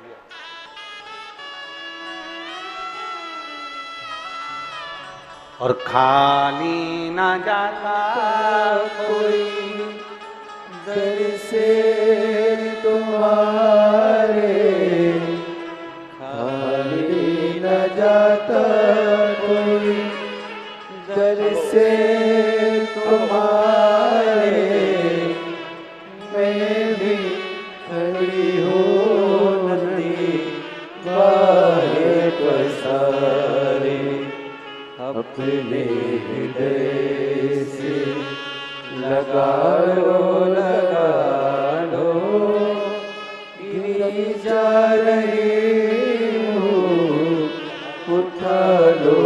और खाली ना जाता कोई दर से तुम्हारे, खाली ना जाता कोई दर से तुम्हारे, मैं भी खड़ी हूँ नदी बाहे पसारे, अपने हृदय से लगा लो गिरी जा रही हूँ, उठा लो।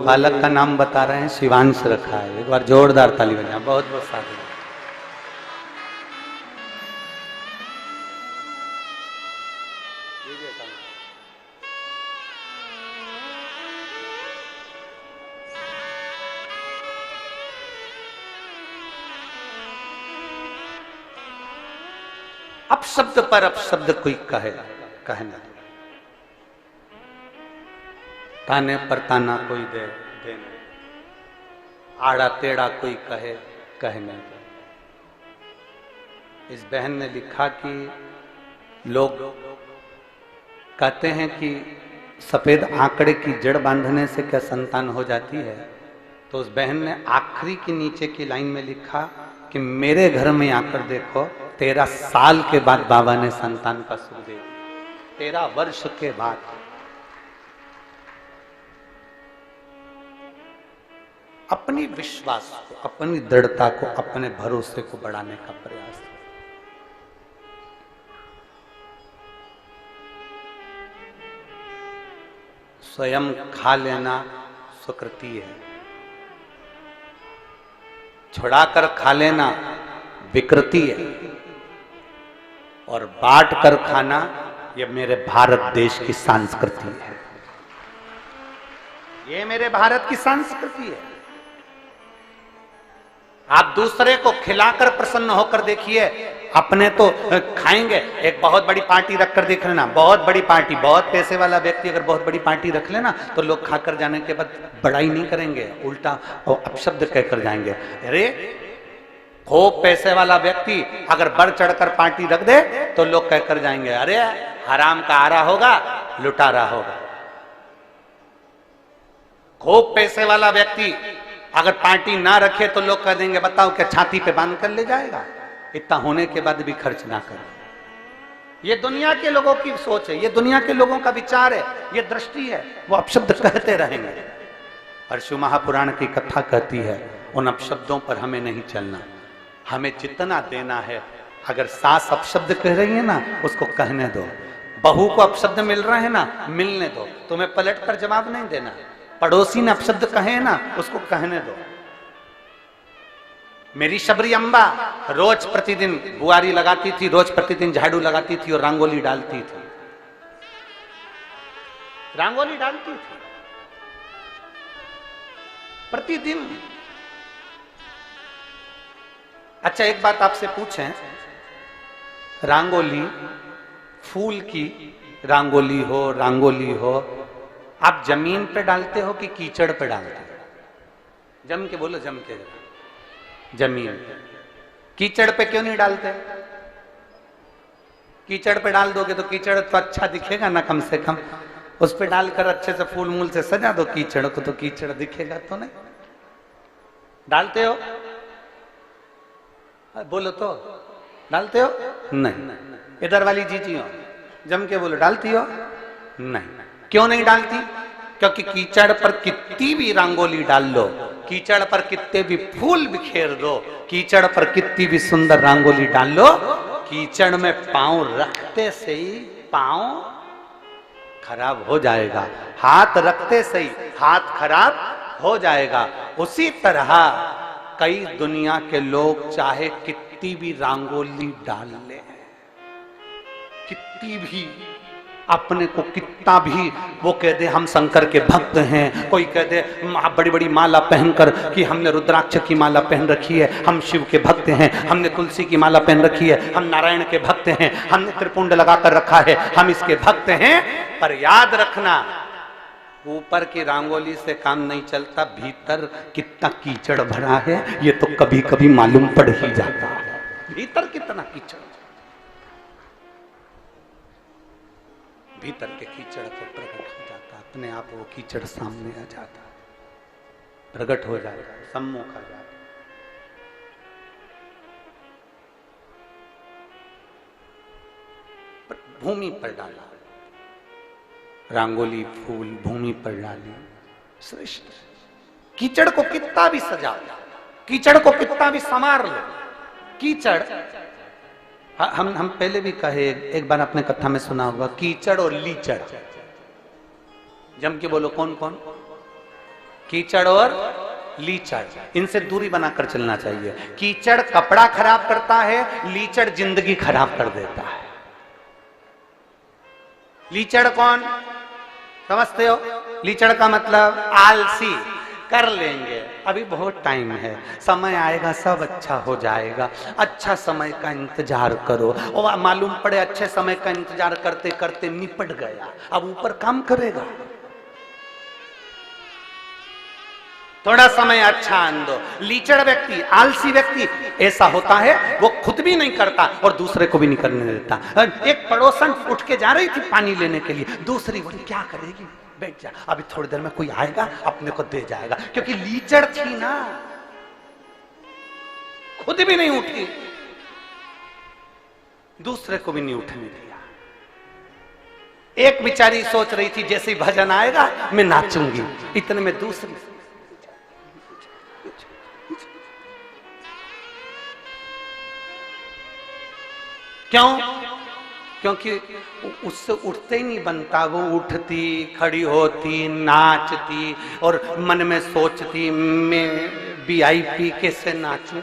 बालक का नाम बता रहे हैं, शिवांश रखा है। एक बार जोरदार ताली बजाएं। बहुत बहुत साधु। अपशब्द पर अपशब्द कोई कहे न दो, ताने पर ताना कोई दे न, आड़ा टेढ़ा कोई कहे न दो। इस बहन ने लिखा कि लोग कहते हैं कि सफेद आंकड़े की जड़ बांधने से क्या संतान हो जाती है, तो उस बहन ने आखिरी की नीचे की लाइन में लिखा कि मेरे घर में आकर देखो 13 साल के बाद बाबा ने संतान का सुख दे दिया, 13 वर्ष के बाद। अपनी विश्वास को, अपनी दृढ़ता को, अपने भरोसे को बढ़ाने का प्रयास है। स्वयं खा लेना सुकृति है, छुड़ाकर खा लेना विकृति है, और बांट कर खाना ये मेरे भारत देश की संस्कृति है। ये मेरे भारत की संस्कृति है। आप दूसरे को खिलाकर प्रसन्न होकर देखिए, अपने तो खाएंगे। एक बहुत बड़ी पार्टी रखकर देख लेना, बहुत बड़ी पार्टी, बहुत पैसे वाला व्यक्ति अगर बहुत बड़ी पार्टी रख लेना तो लोग खाकर जाने के बाद बड़ाई नहीं करेंगे, उल्टा और अपशब्द कहकर जाएंगे। अरे खूब पैसे वाला व्यक्ति अगर बढ़ चढ़कर पार्टी रख दे तो लोग कहकर जाएंगे, अरे हराम का आरा होगा, लुटारा होगा। खूब पैसे वाला व्यक्ति अगर पार्टी ना रखे तो लोग कह देंगे, बताओ क्या छाती पे बांध कर ले जाएगा, इतना होने के बाद भी खर्च ना करे। ये दुनिया के लोगों की सोच है, ये दुनिया के लोगों का विचार है, ये दृष्टि है। वो अपशब्द कहते रहेंगे। परशु महापुराण की कथा कहती है, उन अपशब्दों पर हमें नहीं चलना, हमें जितना देना है। अगर सास अपशब्द कह रही है ना, उसको कहने दो। बहू को अपशब्द मिल रहे हैं ना, मिलने दो, तुम्हें पलट कर जवाब नहीं देना। पड़ोसी ने अपशब्द कहे ना, उसको कहने दो। मेरी शबरी अम्बा रोज प्रतिदिन बुआरी लगाती थी, रोज प्रतिदिन झाड़ू लगाती थी और रंगोली डालती थी, रंगोली डालती थी प्रतिदिन। अच्छा एक बात आपसे पूछें, रंगोली, फूल की रंगोली हो, आप जमीन पे डालते हो कि कीचड़ पे डालते हो? जम के बोलो, जम के। जमीन। कीचड़ पे क्यों नहीं डालते? कीचड़ पे डाल दोगे तो कीचड़ तो अच्छा दिखेगा ना, कम से कम उस पे डालकर अच्छे से फूल मूल से सजा दो कीचड़ को, तो कीचड़ दिखेगा तो नहीं। डालते हो? बोलो तो, डालते हो? नहीं। इधर वाली जीजी हो, जम के बोलो, डालती हो? नहीं। क्यों नहीं डालती? क्योंकि कीचड़ पर कितनी भी रंगोली डाल लो, कीचड़ पर कितने भी फूल बिखेर दो, कीचड़ पर कितनी भी सुंदर रंगोली डाल लो, कीचड़ में पांव रखते से ही पांव खराब हो जाएगा, हाथ रखते से ही हाथ खराब हो जाएगा। उसी तरह कई दुनिया के लोग चाहे कितनी भी रंगोली डाल ले, कितनी भी अपने को कितना भी वो कह दे हम शंकर के भक्त हैं, कोई कह दे बड़ी बड़ी माला पहनकर कि हमने रुद्राक्ष की माला पहन रखी है, हम शिव के भक्त हैं, हमने तुलसी की माला पहन रखी है, हम नारायण के भक्त हैं, हमने त्रिपुंड लगाकर रखा है, हम इसके भक्त हैं। पर याद रखना, ऊपर की रंगोली से काम नहीं चलता, भीतर कितना कीचड़ भरा है ये तो कभी कभी मालूम पड़ ही जाता है, भीतर कितना कीचड़। भीतर के कीचड़ को प्रकट हो जाता, अपने आप वो कीचड़ सामने आ जाता, प्रकट हो जाता, सम्मुख आ जाता। भूमि पर डाला रंगोली, फूल भूमि पर डाली, श्रेष्ठ। कीचड़ को कितना भी सजा लो, कीचड़ को कितना भी संवार लो, कीचड़ हम पहले भी कहे, एक बार आपने कथा में सुना होगा, कीचड़ और लीचड़। जम के बोलो, कौन कौन? कीचड़ और लीचड़, इनसे दूरी बनाकर चलना चाहिए। कीचड़ कपड़ा खराब करता है, लीचड़ जिंदगी खराब कर देता है। लीचड़ कौन समझते हो? लीचड़ का मतलब आलसी। कर लेंगे, अभी बहुत टाइम है, समय आएगा सब अच्छा हो जाएगा, अच्छा समय का इंतजार करो। और मालूम पड़े अच्छे समय का इंतजार करते करते निपट गया, अब ऊपर काम करेगा। थोड़ा समय अच्छा आन दो। लीचड़ व्यक्ति, आलसी व्यक्ति ऐसा होता है, वो खुद भी नहीं करता और दूसरे को भी नहीं करने देता। एक पड़ोसन उठ के जा रही थी पानी लेने के लिए, दूसरी बोली क्या करेगी, बैठ जा, अभी थोड़ी देर में कोई आएगा अपने को दे जाएगा, क्योंकि लीचड़ थी ना, खुद भी नहीं उठी, दूसरे को भी नहीं उठने दिया। एक बेचारी सोच रही थी जैसे ही भजन आएगा मैं नाचूंगी, इतने में दूसरी, क्यों? क्योंकि उससे उठते ही नहीं बनता। वो उठती, खड़ी होती, नाचती और मन में सोचती मैं वीआईपी कैसे नाचूं।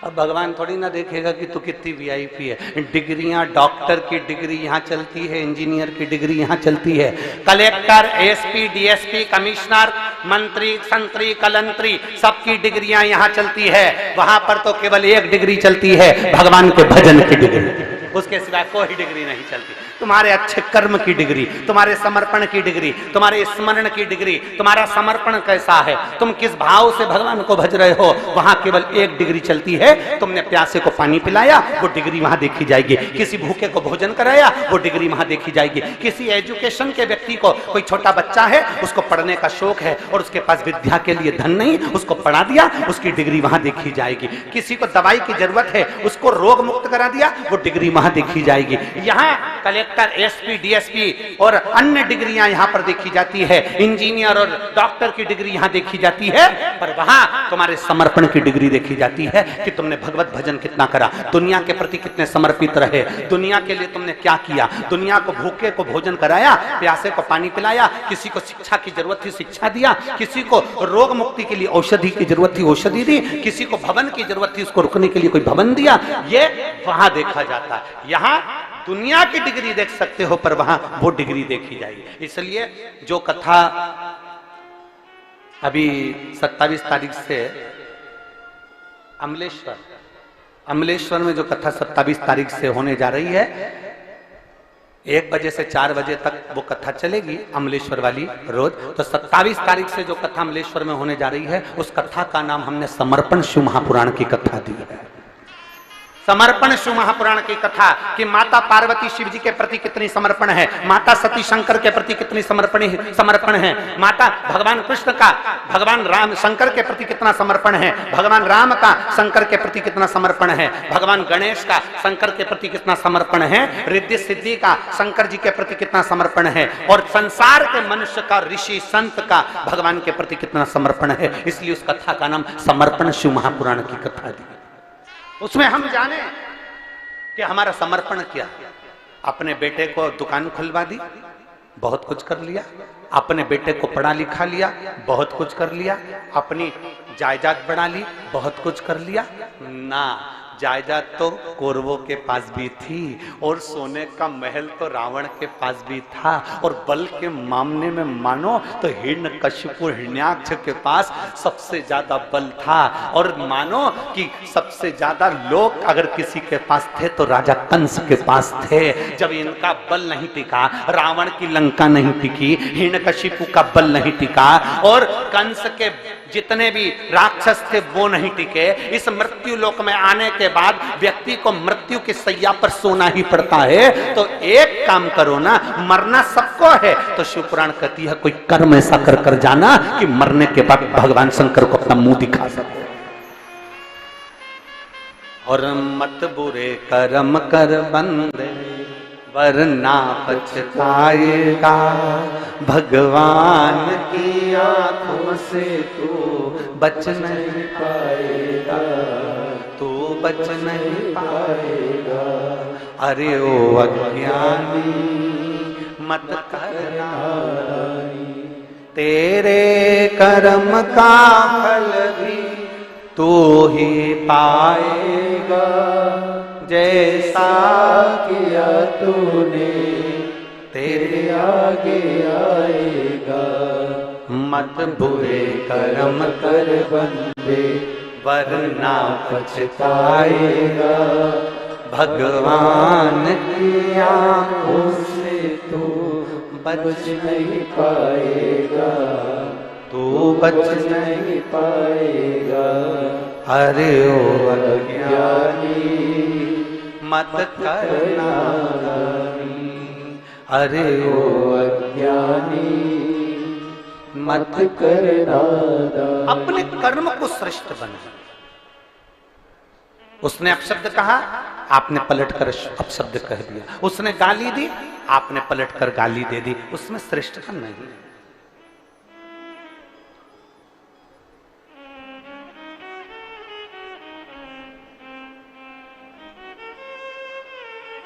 अब भगवान थोड़ी ना देखेगा कि तू कितनी वीआईपी है। डिग्रियां, डॉक्टर की डिग्री यहाँ चलती है, इंजीनियर की डिग्री यहाँ चलती है, कलेक्टर, एसपी, डीएसपी, कमिश्नर, मंत्री, संतरी, कलंतरी, सबकी डिग्रियां यहाँ चलती है। वहां पर तो केवल एक डिग्री चलती है, भगवान के भजन की डिग्री, उसके सिवाय कोई डिग्री नहीं चलती। तुम्हारे अच्छे कर्म की डिग्री, तुम्हारे समर्पण की डिग्री, तुम्हारे स्मरण की डिग्री, तुम्हारा समर्पण कैसा है, तुम किस भाव से भगवान को भज रहे हो, वहां केवल एक डिग्री चलती है। तुमने प्यासे को पानी पिलाया, वो डिग्री वहां देखी जाएगी। किसी भूखे को भोजन कराया, वो डिग्री वहां देखी जाएगी। किसी एजुकेशन के व्यक्ति को, कोई छोटा बच्चा है, उसको पढ़ने का शौक है और उसके पास विद्या के लिए धन नहीं, उसको पढ़ा दिया, उसकी डिग्री वहां देखी जाएगी। किसी को दवाई की जरूरत है, उसको रोग मुक्त करा दिया, वो डिग्री वहां देखी जाएगी। यहाँ कलेक्टर, एसपी, डीएसपी और अन्य डिग्रियां यहाँ पर देखी जाती है, इंजीनियर और डॉक्टर की डिग्री यहाँ देखी जाती है, पर वहां तुम्हारे समर्पण की डिग्री देखी जाती है कि तुमने भगवत भजन कितना करा, दुनिया के प्रति कितने समर्पित रहे, दुनिया के लिए तुमने क्या किया, दुनिया को भूखे को भोजन कराया, प्यासे को पानी पिलाया, किसी को शिक्षा की जरूरत थी शिक्षा दिया, किसी को रोग मुक्ति के लिए औषधि की जरूरत थी औषधि दी, किसी को भवन की जरूरत थी उसको रुकने के लिए कोई भवन दिया। ये वहां देखा जाता है। यहाँ दुनिया की डिग्री देख सकते हो, पर वहां वो डिग्री देखी जाएगी। इसलिए जो कथा अभी 27 तारीख से अमलेश्वर में जो कथा 27 तारीख से होने जा रही है, 1 बजे से 4 बजे तक वो कथा चलेगी अमलेश्वर वाली रोज। तो 27 तारीख से जो कथा अमलेश्वर में होने जा रही है, उस कथा का नाम हमने समर्पण शिव महापुराण की कथा दी है। समर्पण शिव महापुराण की कथा कि माता पार्वती शिव जी के प्रति कितनी समर्पण है, माता सती शंकर के प्रति कितनी समर्पण है, माता भगवान कृष्ण का भगवान राम शंकर के प्रति कितना समर्पण है, भगवान राम का शंकर के प्रति कितना समर्पण है, भगवान गणेश का शंकर के प्रति कितना समर्पण है, रिद्धि सिद्धि का शंकर जी के प्रति कितना समर्पण है, और संसार के मनुष्य का, ऋषि संत का भगवान के प्रति कितना समर्पण है। इसलिए उस कथा का नाम समर्पण शिव महापुराण की कथा दी। उसमें हम जाने कि हमारा समर्पण क्या। अपने बेटे को दुकान खुलवा दी, बहुत कुछ कर लिया, अपने बेटे को पढ़ा लिखा लिया, बहुत कुछ कर लिया, अपनी जायदाद बढ़ा ली, बहुत कुछ कर लिया ना। जायदाद तो कौरवों के पास भी थी और सोने का महल तो रावण के पास भी था, और बल के मामले में मानो तो हिरण्यकशिपु हिरण्याक्ष के पास सबसे ज्यादा बल था, और मानो कि सबसे ज्यादा लोग अगर किसी के पास थे तो राजा कंस के पास थे। जब इनका बल नहीं टिका, रावण की लंका नहीं टिकी, हिरण्यकशिपु का बल नहीं टिका, और कंस के जितने भी राक्षस थे वो नहीं टिके, इस मृत्यु लोक में आने के बाद व्यक्ति को मृत्यु की सैया पर सोना ही पड़ता है। तो एक काम करो ना, मरना सबको है, तो शिवपुराण कहती है कोई कर्म ऐसा कर कर जाना कि मरने के बाद भगवान शंकर को अपना मुंह दिखा सके। और मत बुरे कर्म कर बंदे वरना पछताएगा, भगवान की आंखों से तू बच नहीं पाएगा, तू बच नहीं पाएगा। अरे ओ अज्ञानी मत करना, तेरे कर्म का फल भी तू ही पाएगा, जैसा किया तूने तेरे आगे आएगा। मत बुरे कर्म कर बंदे, वरना पछताएगा। भगवान की आंखों से तू बच नहीं पाएगा, तू बच नहीं पाएगा। अरे ओ अज्ञानी मत करना, अरे ओ अज्ञानी मत करना। अपने कर्म को श्रेष्ठ बना। उसने अपशब्द कहा, आपने पलटकर अपशब्द कह दिया। उसने गाली दी, आपने पलटकर गाली दे दी। उसमें श्रेष्ठता नहीं है।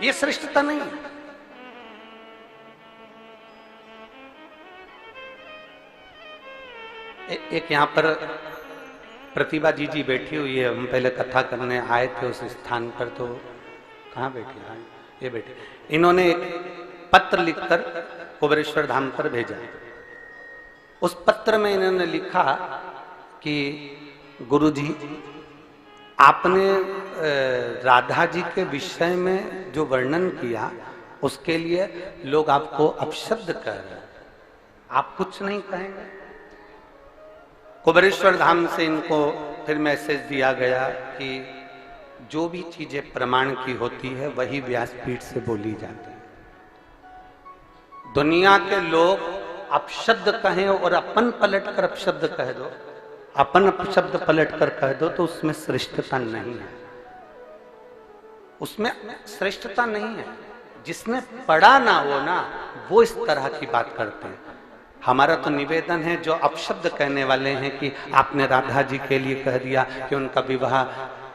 ये श्रेष्ठता नहीं है। एक यहां पर प्रतिभा जी बैठी हुई है। हम पहले कथा करने आए थे उस स्थान पर, तो कहाँ बैठी है? ये बैठी। इन्होंने एक पत्र लिखकर कुबेरेश्वर धाम पर भेजा। उस पत्र में इन्होंने लिखा कि गुरुजी, आपने राधा जी के विषय में जो वर्णन किया उसके लिए लोग आपको अपशब्द कह रहे हैं, आप कुछ नहीं कहेंगे? कुबेरेश्वर धाम से इनको फिर मैसेज दिया गया कि जो भी चीजें प्रमाण की होती है वही व्यासपीठ से बोली जाती है। दुनिया के लोग अपशब्द कहें और अपन पलटकर अपशब्द कह दो, अपन अपशब्द पलटकर कह दो, तो उसमें श्रेष्ठता नहीं है। उसमें श्रेष्ठता नहीं है। जिसने पढ़ा ना हो ना, वो इस तरह की बात करते हैं। हमारा तो निवेदन है, जो अपशब्द कहने वाले हैं कि आपने राधा जी के लिए कह दिया कि उनका विवाह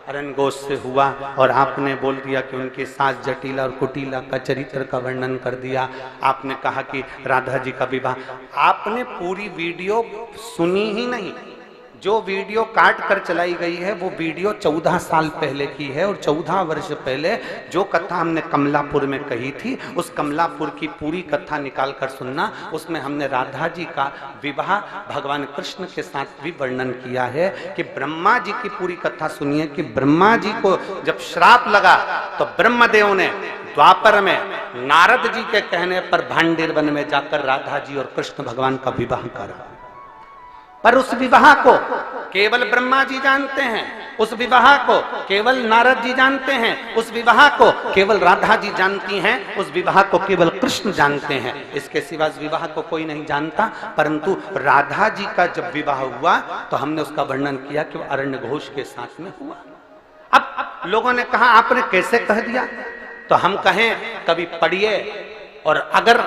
अरण्य घोष से हुआ, और आपने बोल दिया कि उनके सास जटिला और कुटिला का चरित्र का वर्णन कर दिया, आपने कहा कि राधा जी का विवाह। आपने पूरी वीडियो सुनी ही नहीं। जो वीडियो काट कर चलाई गई है वो वीडियो 14 साल पहले की है, और 14 वर्ष पहले जो कथा हमने कमलापुर में कही थी, उस कमलापुर की पूरी कथा निकाल कर सुनना। उसमें हमने राधा जी का विवाह भगवान कृष्ण के साथ भी वर्णन किया है। कि ब्रह्मा जी की पूरी कथा सुनिए कि ब्रह्मा जी को जब श्राप लगा तो ब्रह्मदेव ने द्वापर में नारद जी के कहने पर भांडेर वन में जाकर राधा जी और कृष्ण भगवान का विवाह करा। पर उस विवाह को केवल ब्रह्मा जी जानते हैं, उस विवाह को केवल नारद जी जानते हैं, उस विवाह को केवल राधा जी जानती हैं, उस विवाह को केवल कृष्ण जानते हैं। इसके सिवा इस विवाह को कोई नहीं जानता। परंतु राधा जी का जब विवाह हुआ तो हमने उसका वर्णन किया कि वो अरण्य घोष के साथ में हुआ। अब लोगों ने कहा आपने कैसे कह दिया? तो हम कहें कभी पढ़िए, और अगर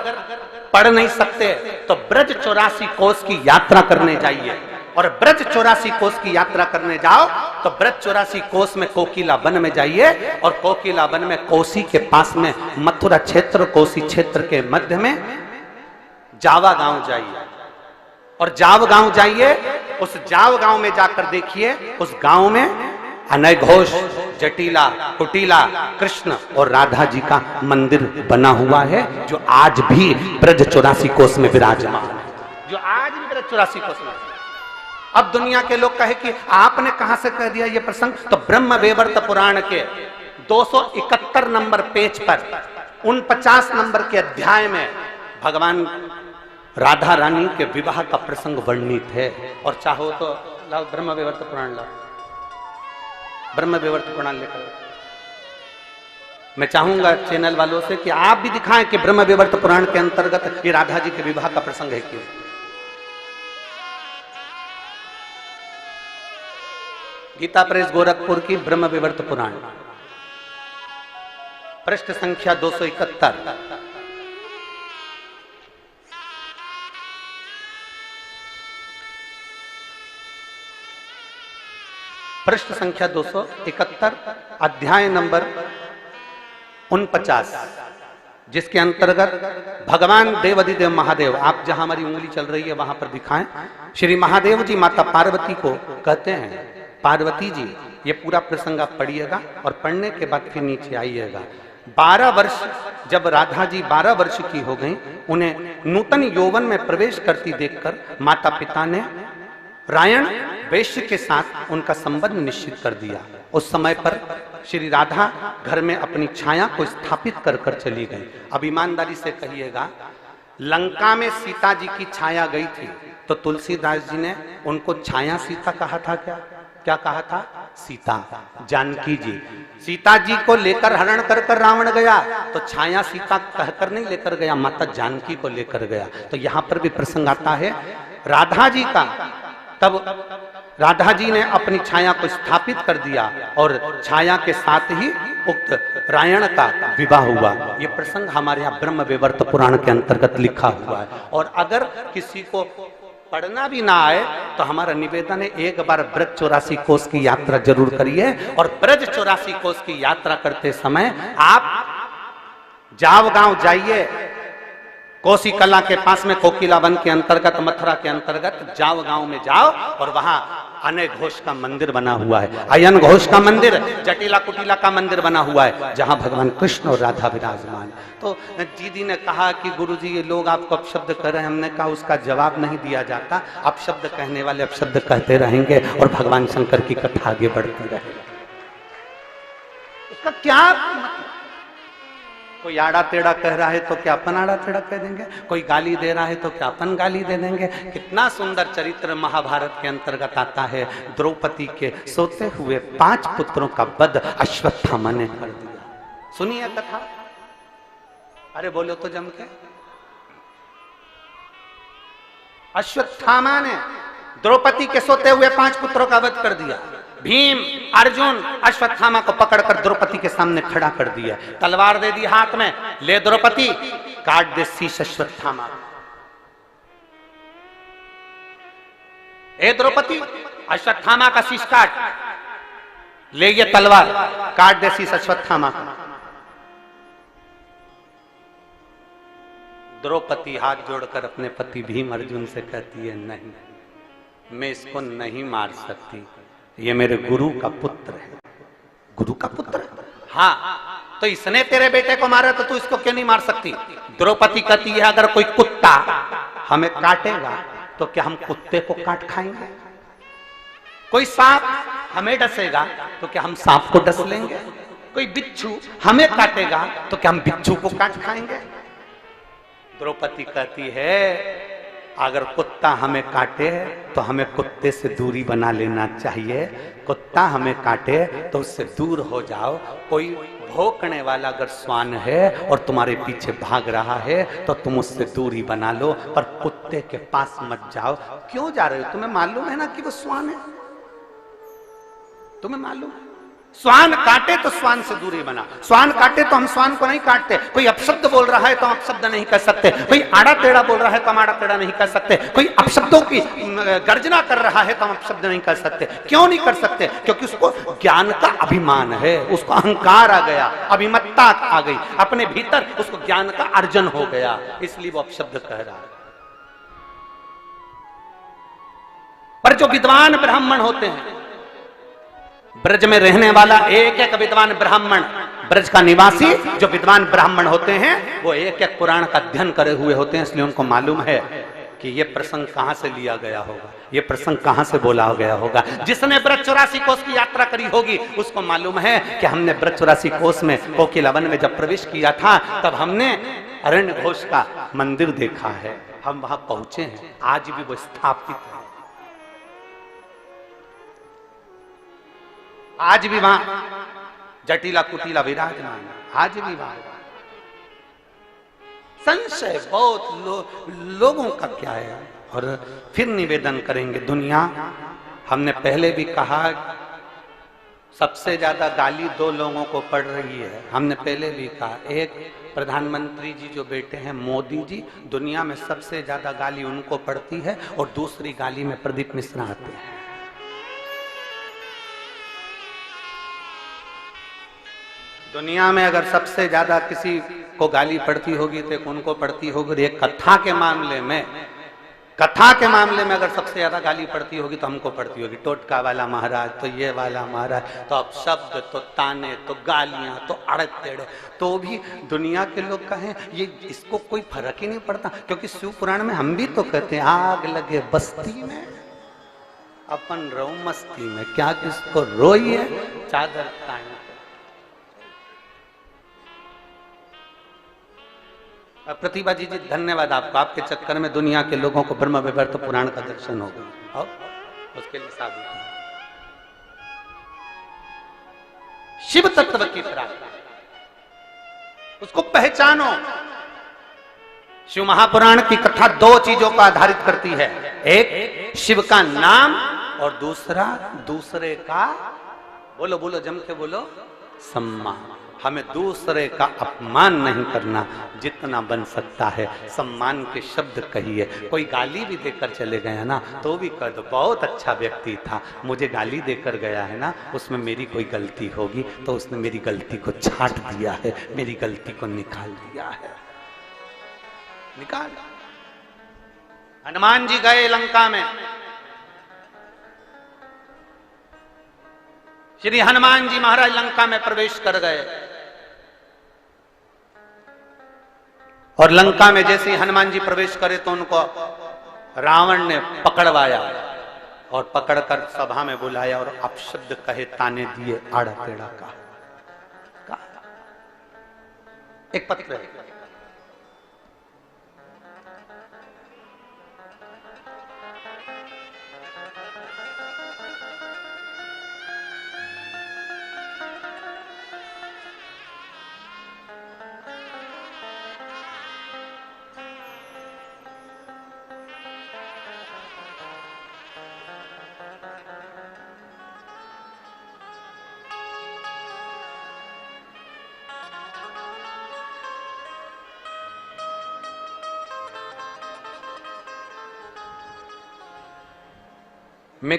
पढ़ नहीं सकते तो ब्रज 84 कोस की यात्रा करने जाइए, और ब्रज 84 कोस की यात्रा करने जाओ तो ब्रज 84 कोस में कोकिला वन में जाइए, और कोकिला वन में कोसी के पास में मथुरा क्षेत्र, कोसी क्षेत्र के मध्य में जावा गांव जाइए, और जाव गांव जाइए। उस जाव गांव में जाकर देखिए, उस गांव में अनय घोष, जटिला, कुटिला, कृष्ण और राधा जी का मंदिर बना हुआ है, जो आज भी ब्रज 84 कोस में विराजमान है, जो आज भी ब्रज 84 कोस में। अब दुनिया के लोग कहे कि आपने कहां से कह दिया ये प्रसंग? तो ब्रह्म वैवर्त पुराण के 271 नंबर पेज पर 49 नंबर के अध्याय में भगवान राधा रानी के विवाह का प्रसंग वर्णित है। और चाहो तो लाओ ब्रह्म वैवर्त पुराण, लाओ ब्रह्म वैवर्त पुराण लेकर। मैं चाहूंगा चैनल वालों से कि आप भी दिखाएं कि ब्रह्म वैवर्त पुराण के अंतर्गत ये राधा जी के विवाह का प्रसंग है क्यों। गीता प्रेस गोरखपुर की ब्रह्म वैवर्त पुराण, पृष्ठ संख्या 271। पृष्ठ संख्या 271, अध्याय नंबर 49, जिसके अंतर्गत भगवान देवाधिदेव महादेव, आप जहां हमारी उंगली चल रही है वहां पर दिखाएं, श्री महादेव जी माता पार्वती को कहते हैं, पार्वती जी, ये पूरा प्रसंग आप पढ़िएगा और पढ़ने के बाद फिर नीचे आइएगा। 12 वर्ष, जब राधा जी 12 वर्ष की हो गई, उन्हें नूतन यौवन में प्रवेश करती देखकर माता पिता ने रायण वैश्य के साथ उनका संबंध निश्चित कर दिया। उस समय पर श्री राधा घर में अपनी छाया को स्थापित कर कर चली गई। अब ईमानदारी से कहिएगा, लंका में सीता जी की छाया गई थी तो तुलसीदास जी ने उनको छाया सीता कहा था क्या? क्या कहा था? सीता, जानकी जी। सीता जी को लेकर हरण कर कर रावण गया तो छाया सीता कहकर नहीं लेकर गया, माता जानकी को लेकर गया। तो यहां पर भी प्रसंग आता है राधा जी का। तब राधा जी ने अपनी छाया को स्थापित कर दिया और छाया के साथ ही उक्त रायण का विवाह हुआ। ये प्रसंग हमारे यहाँ ब्रह्म वैवर्त पुराण के अंतर्गत लिखा हुआ है। और अगर किसी को पढ़ना भी ना आए तो हमारा निवेदन है, एक बार ब्रज 84 कोस की यात्रा जरूर करिए। और ब्रज 84 कोस की यात्रा करते समय आप जाव गांव जाइए, कोसी कला के पास में कोकिला वन के अंतर्गत, मथुरा के अंतर्गत जाव गांव में जाओ और वहां अनय घोष का मंदिर बना हुआ है, अयन घोष का मंदिर, जटिला कुटिला का मंदिर बना हुआ है, जहां भगवान कृष्ण और राधा विराजमान। तो दीदी ने कहा कि गुरुजी ये लोग आपको अपशब्द कर रहे हैं। हमने कहा उसका जवाब नहीं दिया जाता, अपशब्द कहने वाले अपशब्द कहते रहेंगे और भगवान शंकर की कथा आगे बढ़ती रहेगी। उसका क्या मतलब? कोई आड़ा टेढ़ा कह रहा है तो क्या अपन आड़ा टेढ़ा कह देंगे? कोई गाली दे रहा है तो क्या अपन गाली दे देंगे? कितना सुंदर चरित्र महाभारत के अंतर्गत आता है। द्रौपदी के सोते हुए 5 पुत्रों का वध अश्वत्थामा ने कर दिया। सुनिए कथा। अरे बोलो तो जम के। अश्वत्थामा ने द्रौपदी के सोते हुए 5 पुत्रों का वध कर दिया। भीम अर्जुन अश्वत्थामा को पकड़कर द्रौपदी के सामने खड़ा कर दिया, तलवार दे दी हाथ में, ले द्रौपदी काट दे शीश अश्वत्थामा। ए द्रौपदी अश्वत्थामा का शीश काट, ले ये तलवार काट दे शीश अश्वत्थामा का। द्रौपदी हाथ जोड़कर अपने पति भीम अर्जुन से कहती है, नहीं मैं इसको नहीं मार सकती, ये मेरे गुरु का पुत्र है। गुरु का पुत्र? हाँ, तो इसने तेरे बेटे को मारा तो तू इसको क्यों नहीं मार सकती? द्रौपदी कहती है, अगर कोई कुत्ता हमें काटेगा तो क्या हम कुत्ते को काट खाएंगे? कोई सांप हमें डसेगा तो क्या हम सांप को डस लेंगे? कोई बिच्छू हमें काटेगा तो क्या हम बिच्छू को काट खाएंगे? द्रौपदी कहती है, अगर कुत्ता हमें काटे तो हमें कुत्ते से दूरी बना लेना चाहिए। कुत्ता हमें काटे तो उससे दूर हो जाओ। कोई भौंकने वाला अगर श्वान है और तुम्हारे पीछे भाग रहा है तो तुम उससे दूरी बना लो, पर कुत्ते के पास मत जाओ। क्यों जा रहे हो? तुम्हें मालूम है ना कि वो श्वान है? तुम्हें मालूम है? श्वान काटे तो श्वान से दूरी बना। श्वान काटे तो हम श्वान को नहीं काटते। कोई अपशब्द बोल रहा है तो हम अपशब्द नहीं कर सकते। कोई आड़ा टेढ़ा बोल रहा है तो हम आड़ा टेढ़ा नहीं कर सकते। कोई अपशब्दों की गर्जना कर रहा है तो हम अपशब्द नहीं कर सकते। क्यों नहीं कर सकते? क्योंकि उसको ज्ञान का अभिमान है, उसको अहंकार आ गया, अभिमत्ता आ गई, अपने भीतर उसको ज्ञान का अर्जन हो गया, इसलिए वो अपशब्द कह रहा है। पर जो विद्वान ब्राह्मण होते हैं, ब्रज में रहने वाला एक एक विद्वान ब्राह्मण, ब्रज का निवासी जो विद्वान ब्राह्मण होते हैं, वो एक एक पुराण का अध्ययन करे हुए होते हैं। इसलिए उनको मालूम है कि ये प्रसंग कहां से लिया गया होगा, ये प्रसंग कहां से बोला गया होगा। जिसने ब्रज 84 कोस की यात्रा करी होगी उसको मालूम है कि हमने ब्रज 84 कोस में कोकिला वन में जब प्रवेश किया था तब हमने अरण्य घोष का मंदिर देखा है। हम वहां पहुंचे हैं, आज भी वो स्थापित है, आज भी वहां जटिला कुटिला विराजमान, आज भी वहां। संशय बहुत लोगों का क्या है। और फिर निवेदन करेंगे, दुनिया, हमने पहले भी कहा सबसे ज्यादा गाली 2 लोगों को पड़ रही है। हमने पहले भी कहा, एक प्रधानमंत्री जी जो बेटे हैं मोदी जी, दुनिया में सबसे ज्यादा गाली उनको पड़ती है, और दूसरी गाली में प्रदीप मिश्रा आते हैं। दुनिया में अगर सबसे ज्यादा किसी को गाली पड़ती होगी तो एक उनको पड़ती होगी। एक कथा के मामले में कथा के मामले में अगर सबसे ज्यादा गाली पड़ती होगी तो हमको पड़ती होगी, टोटका वाला महाराज, तो ये वाला महाराज, तो अब शब्द, तो ताने, तो गालियां, तो अड़े टेढ़े, तो भी दुनिया के लोग कहें ये, इसको कोई फर्क ही नहीं पड़ता, क्योंकि शिव पुराण में हम भी तो कहते हैं आग लगे बस्ती में अपन रो मस्ती में, क्या किसको रोइए चादर ताने। प्रतिभा जी धन्यवाद आपको, आपके चक्कर में दुनिया के लोगों को ब्रह्म विवर्त पुराण का दर्शन हो गया, और उसके लिए साधु शिव तत्व की प्राप्ति, उसको पहचानो। शिव महापुराण की कथा दो चीजों को आधारित करती है, एक शिव का नाम और दूसरा दूसरे का, बोलो बोलो जम के बोलो, सम्मान। हमें दूसरे का अपमान नहीं करना, जितना बन सकता है सम्मान के शब्द कहिए। कोई गाली भी देकर चले गया ना तो भी कह दो बहुत अच्छा व्यक्ति था, मुझे गाली देकर गया है ना, उसमें मेरी कोई गलती होगी तो उसने मेरी गलती को छाट दिया है, मेरी गलती को निकाल दिया है, निकाल। हनुमान जी गए लंका में, श्री हनुमान जी महाराज लंका में प्रवेश कर गए, और लंका में जैसे ही हनुमान जी प्रवेश करे तो उनको रावण ने पकड़वाया और पकड़कर सभा में बुलाया और अपशब्द कहे, ताने दिए, आड़ा टेढ़ा कहा। एक पत्र है, मैं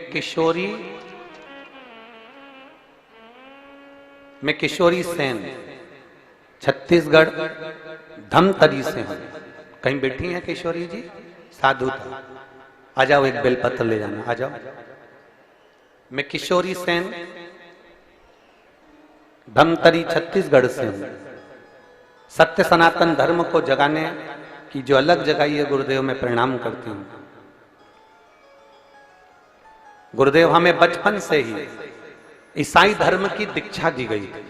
किशोरी सेन छत्तीसगढ़ धमतरी से हूं। कहीं बैठी हैं किशोरी जी? साधु था, आ जाओ एक बेलपत्र ले जाना, आ जाओ। मैं किशोरी सेन धमतरी छत्तीसगढ़ से हूं। सत्य सनातन धर्म को जगाने की जो अलग जगाई है गुरुदेव, मैं प्रणाम करती हूं। गुरुदेव हमें बचपन से ही ईसाई धर्म की दीक्षा दी गई थी।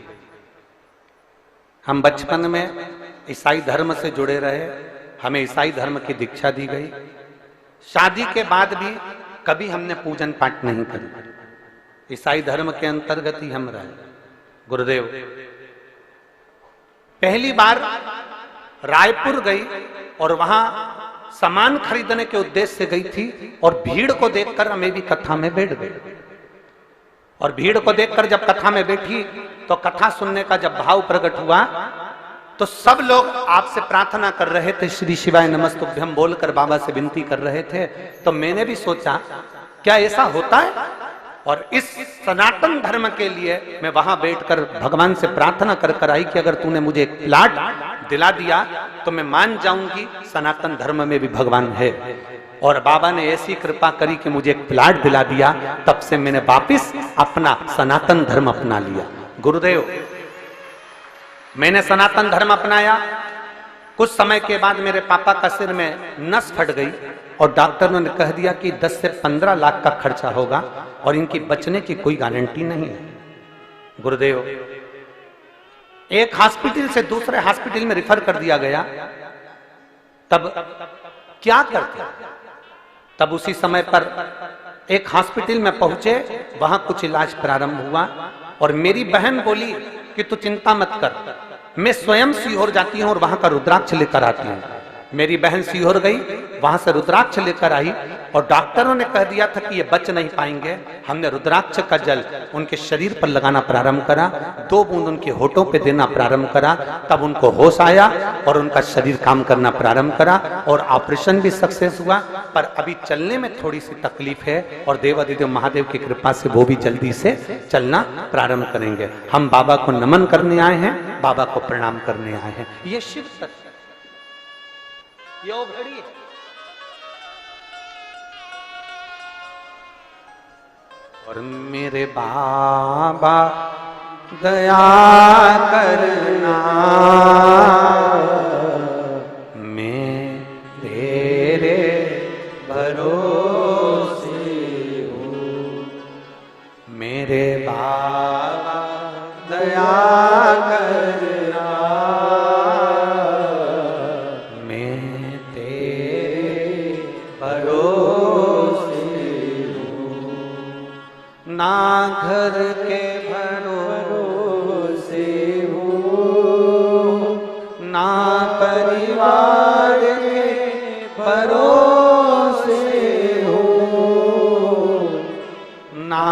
हम बचपन में ईसाई धर्म से जुड़े रहे, हमें ईसाई धर्म की दीक्षा दी गई। शादी के बाद भी कभी हमने पूजन पाठ नहीं करी, ईसाई धर्म के अंतर्गत ही हम रहे। गुरुदेव पहली बार रायपुर गई और वहां सामान खरीदने के उद्देश्य से गई थी, और भीड़ को देखकर हमें भी कथा में बैठ गई। और भीड़ को देखकर जब कथा में बैठी तो कथा सुनने का जब भाव प्रकट हुआ तो सब लोग आपसे प्रार्थना कर रहे थे, श्री शिवाय नमस्तुभ्यम बोलकर बाबा से विनती कर रहे थे। तो मैंने भी सोचा क्या ऐसा होता है, और इस सनातन धर्म के लिए मैं वहां बैठकर भगवान से प्रार्थना कर कर आई कि अगर तूने मुझे एक प्लाट दिला दिया तो मैं मान जाऊंगी सनातन धर्म में भी भगवान है। और बाबा ने ऐसी कृपा करी कि मुझे एक प्लाट दिला दिया, तब से मैंने वापिस अपना सनातन धर्म अपना लिया। गुरुदेव मैंने सनातन धर्म अपनाया, कुछ समय के बाद मेरे पापा का सिर में नस फट गई और डॉक्टरों ने कह दिया कि 10 से 15 लाख का खर्चा होगा और इनकी बचने की कोई गारंटी नहीं है। गुरुदेव एक हॉस्पिटल से दूसरे हॉस्पिटल में रिफर कर दिया गया, तब क्या करते? तब उसी समय पर एक हॉस्पिटल में पहुंचे, वहां कुछ इलाज प्रारंभ हुआ और मेरी बहन बोली कि तू चिंता मत कर, मैं स्वयं सीहोर जाती हूं और वहां का रुद्राक्ष लेकर आती हूं। मेरी बहन सीहोर गई, वहां से रुद्राक्ष लेकर आई और डॉक्टरों ने कह दिया था कि ये बच नहीं पाएंगे। हमने रुद्राक्ष का जल उनके शरीर पर लगाना प्रारंभ करा, 2 बूंद उनके होठों पे देना प्रारंभ करा, तब उनको होश आया और उनका शरीर काम करना प्रारंभ करा और ऑपरेशन भी सक्सेस हुआ। पर अभी चलने में थोड़ी सी तकलीफ है और देवादिदेव महादेव की कृपा से वो भी जल्दी से चलना प्रारंभ करेंगे। हम बाबा को नमन करने आए हैं, बाबा को प्रणाम करने आए हैं। ये शिव सत्य, ये घड़ी है। और मेरे बाबा दया करना, मैं तेरे भरोसे हूँ। मेरे बाबा दया करना, मैं तेरे भरोसे हूँ। ना घर के भरोसे हूँ, ना परिवार के भरोसे हूँ, ना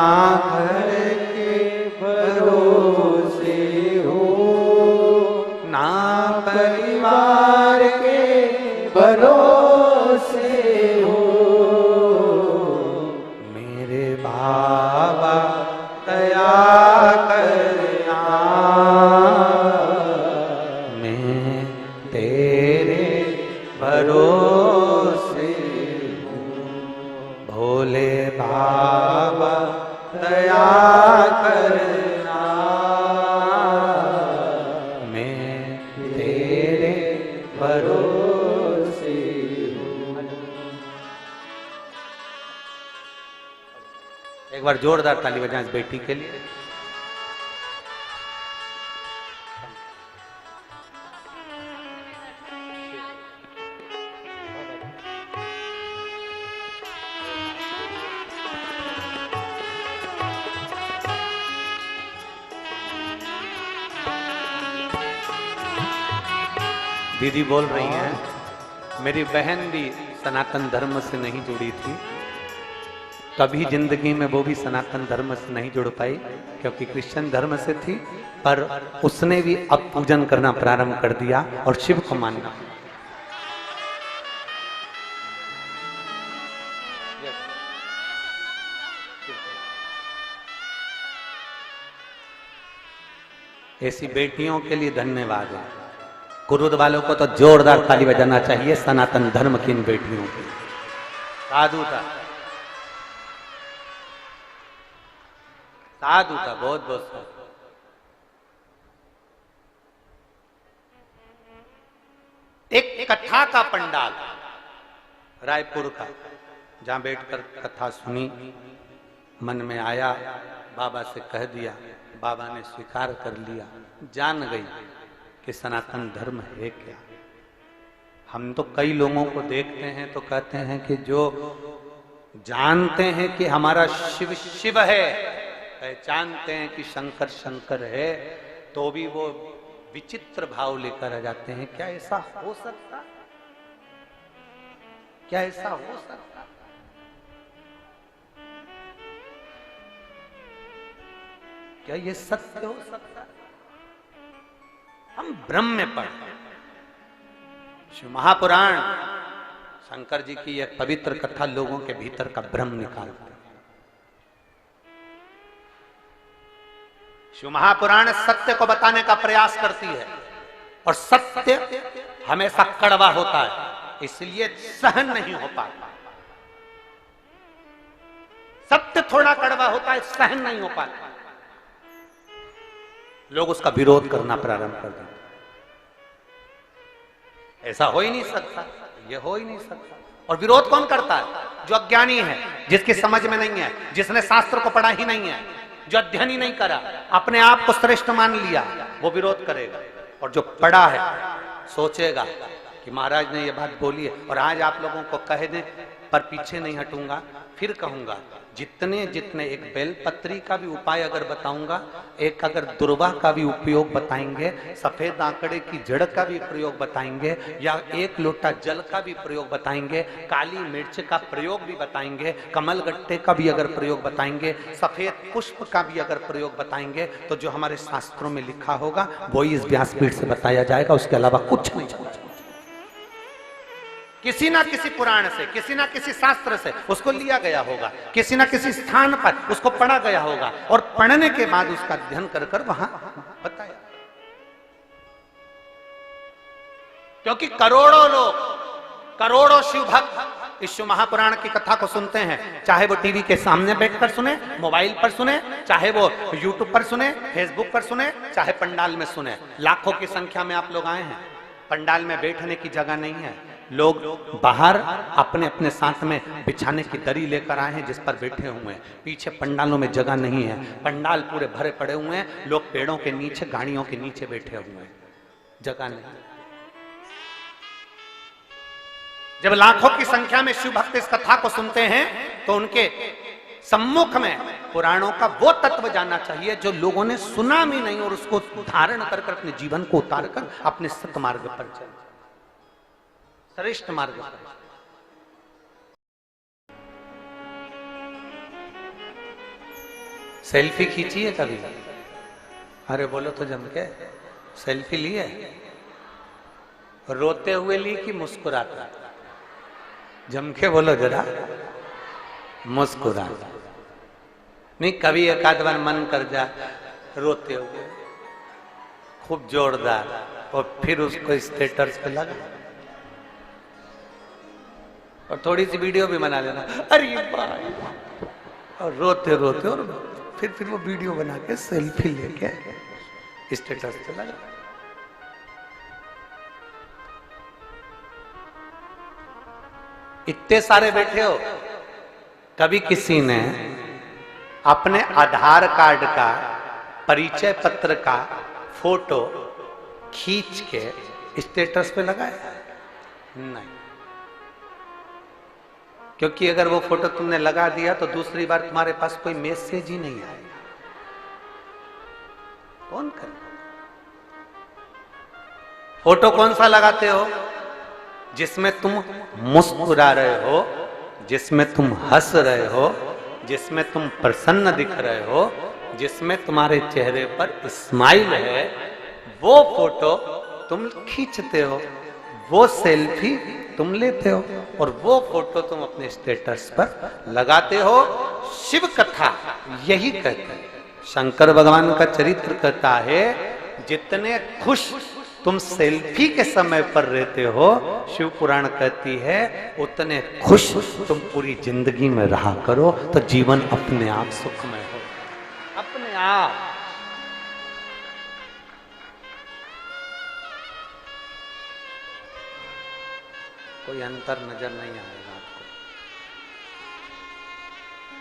घर के भरोसे हूँ, ना परिवार के भरोसे हूँ। मेरे बाबा दया करना, मैं तेरे भरोसे हूँ। भोले बाबा दया करना, मैं तेरे भरोसे हूँ। एक बार जोरदार ताली बजाएं इस बेटी के लिए। दीदी बोल रही हैं, मेरी बहन भी सनातन धर्म से नहीं जुड़ी थी, कभी जिंदगी में वो भी सनातन धर्म से नहीं जुड़ पाई क्योंकि क्रिश्चियन धर्म से थी, पर उसने भी अब पूजन करना प्रारंभ कर दिया और शिव को मानना। ऐसी बेटियों के लिए धन्यवाद है। कुरुद वालों को तो जोरदार ताली बजाना चाहिए सनातन धर्म की इन बेटियों की। साधु था, साधु था, बहुत बहुत साधु। एक कथा का पंडाल रायपुर का, जहां बैठकर कथा सुनी, मन में आया, बाबा से कह दिया, बाबा ने स्वीकार कर लिया, जान गई कि सनातन धर्म है क्या। हम तो कई लोगों को देखते हैं तो कहते हैं कि जो जानते हैं कि हमारा शिव शिव है, पहचानते हैं कि शंकर शंकर है, तो भी वो विचित्र भाव लेकर आ जाते हैं। क्या ऐसा हो सकता? क्या ऐसा हो सकता? क्या ये सत्य हो सकता? हम भ्रम में पड़ गए। शिव महापुराण शंकर जी की यह पवित्र कथा लोगों के भीतर का भ्रम निकालती है। शिव महापुराण सत्य को बताने का प्रयास करती है और सत्य हमेशा कड़वा होता है, इसलिए सहन नहीं हो पाता। सत्य थोड़ा कड़वा होता है, सहन नहीं हो पाता, लोग उसका विरोध करना प्रारंभ कर देते। ऐसा हो ही नहीं सकता, ये हो ही नहीं सकता। और विरोध कौन करता है? जो अज्ञानी है, जिसकी समझ में नहीं है, जिसने शास्त्र को पढ़ा ही नहीं है, जो अध्ययन ही नहीं करा, अपने आप को श्रेष्ठ मान लिया, वो विरोध करेगा। और जो पढ़ा है सोचेगा कि महाराज ने ये बात बोली है और आज आप लोगों को कह दें, पर पीछे नहीं हटूंगा, फिर कहूंगा। जितने जितने एक बेलपत्री का भी उपाय अगर बताऊंगा, एक अगर दुर्वा का भी उपयोग बताएंगे, सफेद आंकड़े की जड़ का भी प्रयोग बताएंगे, या एक लोटा जल का भी प्रयोग बताएंगे, काली मिर्च का प्रयोग भी बताएंगे, कमल गट्टे का भी अगर प्रयोग बताएंगे, सफेद पुष्प का भी अगर प्रयोग बताएंगे, तो जो हमारे शास्त्रों में लिखा होगा वही इस व्यासपीठ से बताया जाएगा, उसके अलावा कुछ नहीं चलेगा। किसी ना किसी पुराण से, किसी ना किसी शास्त्र से उसको लिया गया होगा, किसी ना किसी स्थान पर उसको पढ़ा गया होगा, और पढ़ने के बाद उसका अध्ययन कर कर वहां बताया। क्योंकि करोड़ों लोग, करोड़ों शिव भक्त इस शिव महापुराण की कथा को सुनते हैं, चाहे वो टीवी के सामने बैठकर सुने, मोबाइल पर सुने, चाहे वो यूट्यूब पर सुने, फेसबुक पर सुने, चाहे पंडाल में सुने, लाखों की संख्या में आप लोग आए हैं। पंडाल में बैठने की जगह नहीं है, लोग बाहर अपने अपने साथ में बिछाने की दरी लेकर आए हैं जिस पर बैठे हुए हैं। पीछे पंडालों में जगह नहीं है, पंडाल पूरे भरे पड़े हुए हैं, लोग पेड़ों के नीचे, गाड़ियों के नीचे बैठे हुए हैं, जगह नहीं। जब लाखों की संख्या में शिव भक्त इस कथा को सुनते हैं तो उनके सम्मुख में पुराणों का वो तत्व जानना चाहिए जो लोगों ने सुना भी नहीं और उसको धारण कर अपने जीवन को उतार कर अपने सत मार्ग पर चल, श्रेष्ठ मार्ग पर। सेल्फी खींची है कभी? अरे बोलो तो जम के, सेल्फी ली है? रोते हुए ली कि मुस्कुराता? जम के बोलो जरा, मुस्कुरा। नहीं, कभी एक आध बार मन कर जा रोते हुए खूब जोरदार, और फिर उसको स्टेटस पे लगा और थोड़ी सी वीडियो भी बना लेना, अरे भाई, और रोते रोते, और फिर वो वीडियो बना के सेल्फी लेके स्टेटस पे लगा। इतने सारे बैठे हो, कभी किसी ने अपने आधार कार्ड का, परिचय पत्र का फोटो खींच के स्टेटस पे लगाया? नहीं, क्योंकि अगर वो फोटो तुमने लगा दिया तो दूसरी बार तुम्हारे पास कोई मैसेज ही नहीं आएगा। कौन कर? फोटो कौन सा लगाते हो? जिसमें तुम मुस्कुरा रहे हो, जिसमें तुम हंस रहे हो, जिसमें तुम प्रसन्न दिख रहे हो, जिसमें तुम्हारे चेहरे पर स्माइल है, वो फोटो तुम खींचते हो, वो सेल्फी तुम लेते हो और वो फोटो तुम अपने स्टेटस पर लगाते हो। शिव कथा यही कहते हैं, शंकर भगवान का चरित्र कहता है, जितने खुश तुम सेल्फी के समय पर रहते हो, शिव पुराण कहती है, उतने खुश तुम पूरी जिंदगी में रहा करो तो जीवन अपने आप सुखमय हो, अपने आप। कोई अंतर नजर नहीं आएगा आपको।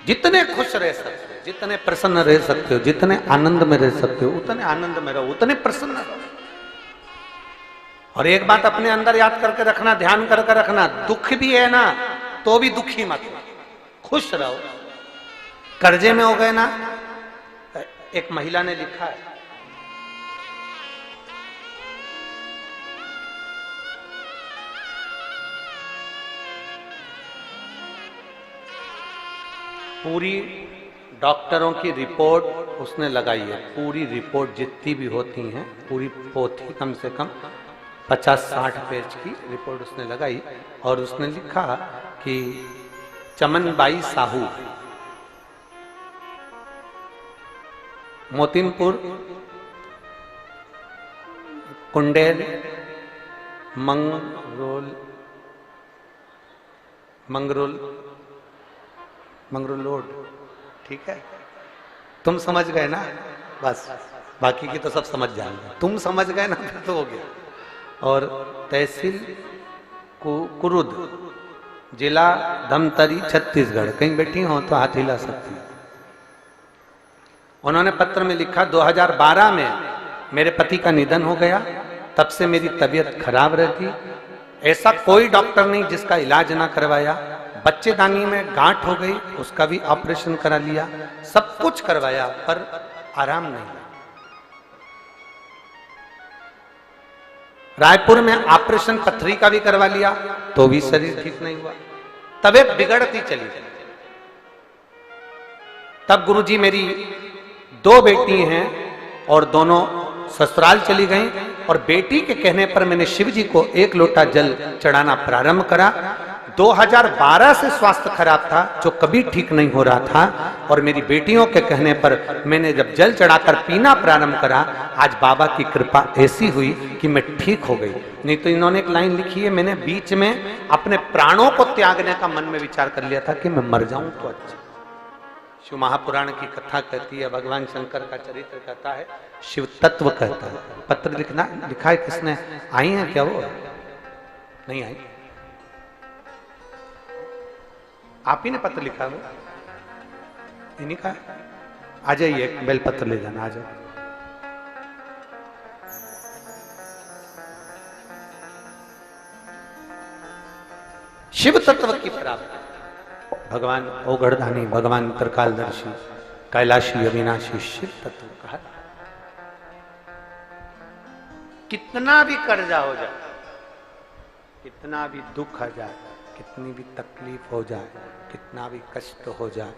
जितने खुश रह सकते हो, जितने प्रसन्न रह सकते हो, जितने आनंद में रह सकते हो, उतने आनंद में रहो, उतने प्रसन्न रहो। और एक बात अपने अंदर याद करके रखना, ध्यान करके रखना, दुख भी है ना तो भी दुखी मत, खुश रहो। कर्जे में हो गए ना, एक महिला ने लिखा है, पूरी डॉक्टरों की रिपोर्ट उसने लगाई है, पूरी रिपोर्ट जितनी भी होती हैं, पूरी पोथी कम से कम 50-60 पेज की रिपोर्ट उसने लगाई और उसने लिखा कि चमनबाई साहू, मोतीनपुर, कुंडेर, मंगरोल रोड, ठीक है? तुम समझ गए ना, बस बाकी की तो सब समझ जाएंगे। तुम समझ गए ना तो हो गया। और तहसील कुरुद, जिला धमतरी, छत्तीसगढ़। कहीं बैठी हो तो हाथ हिला सकती है। उन्होंने पत्र में लिखा, 2012 में मेरे पति का निधन हो गया, तब से मेरी तबीयत खराब रहती, ऐसा कोई डॉक्टर नहीं जिसका इलाज ना करवाया। बच्चेदानी में गांठ हो गई, उसका भी ऑपरेशन करा लिया, सब कुछ करवाया पर आराम नहीं। रायपुर में ऑपरेशन पथरी का भी करवा लिया तो भी शरीर ठीक नहीं हुआ, तबीयत बिगड़ती चली गई। तब गुरुजी, मेरी 2 बेटी हैं और दोनों ससुराल चली गईं, और बेटी के कहने पर मैंने शिव जी को 1 लोटा जल चढ़ाना प्रारंभ करा। 2012 से स्वास्थ्य खराब था, जो कभी ठीक नहीं हो रहा था, और मेरी बेटियों के कहने पर मैंने जब जल चढ़ाकर पीना प्रारंभ करा, आज बाबा की कृपा ऐसी हुई कि मैं ठीक हो गई। नहीं तो इन्होंने एक लाइन लिखी है, मैंने बीच में अपने प्राणों को त्यागने का मन में विचार कर लिया था कि मैं मर जाऊं तो अच्छा। शिव महापुराण की कथा कहती है, भगवान शंकर का चरित्र कहता है, शिव तत्व कहता है। पत्र लिखा है किसने? आई है क्या वो? नहीं आई। आप ही ने पत्र लिखा वो? इन्हीं का? आ जाइए, बेलपत्र ले जाना, आ जाओ। शिव तत्व की प्राप्ति, भगवान ओगढ़धानी, भगवान त्रिकालदर्शी, कैलाशी, अविनाशी शिव तत्व कहा। कितना भी कर्जा हो जाए, कितना भी दुख आ जाए, कितनी भी तकलीफ हो जाए, कितना भी कष्ट हो जाए,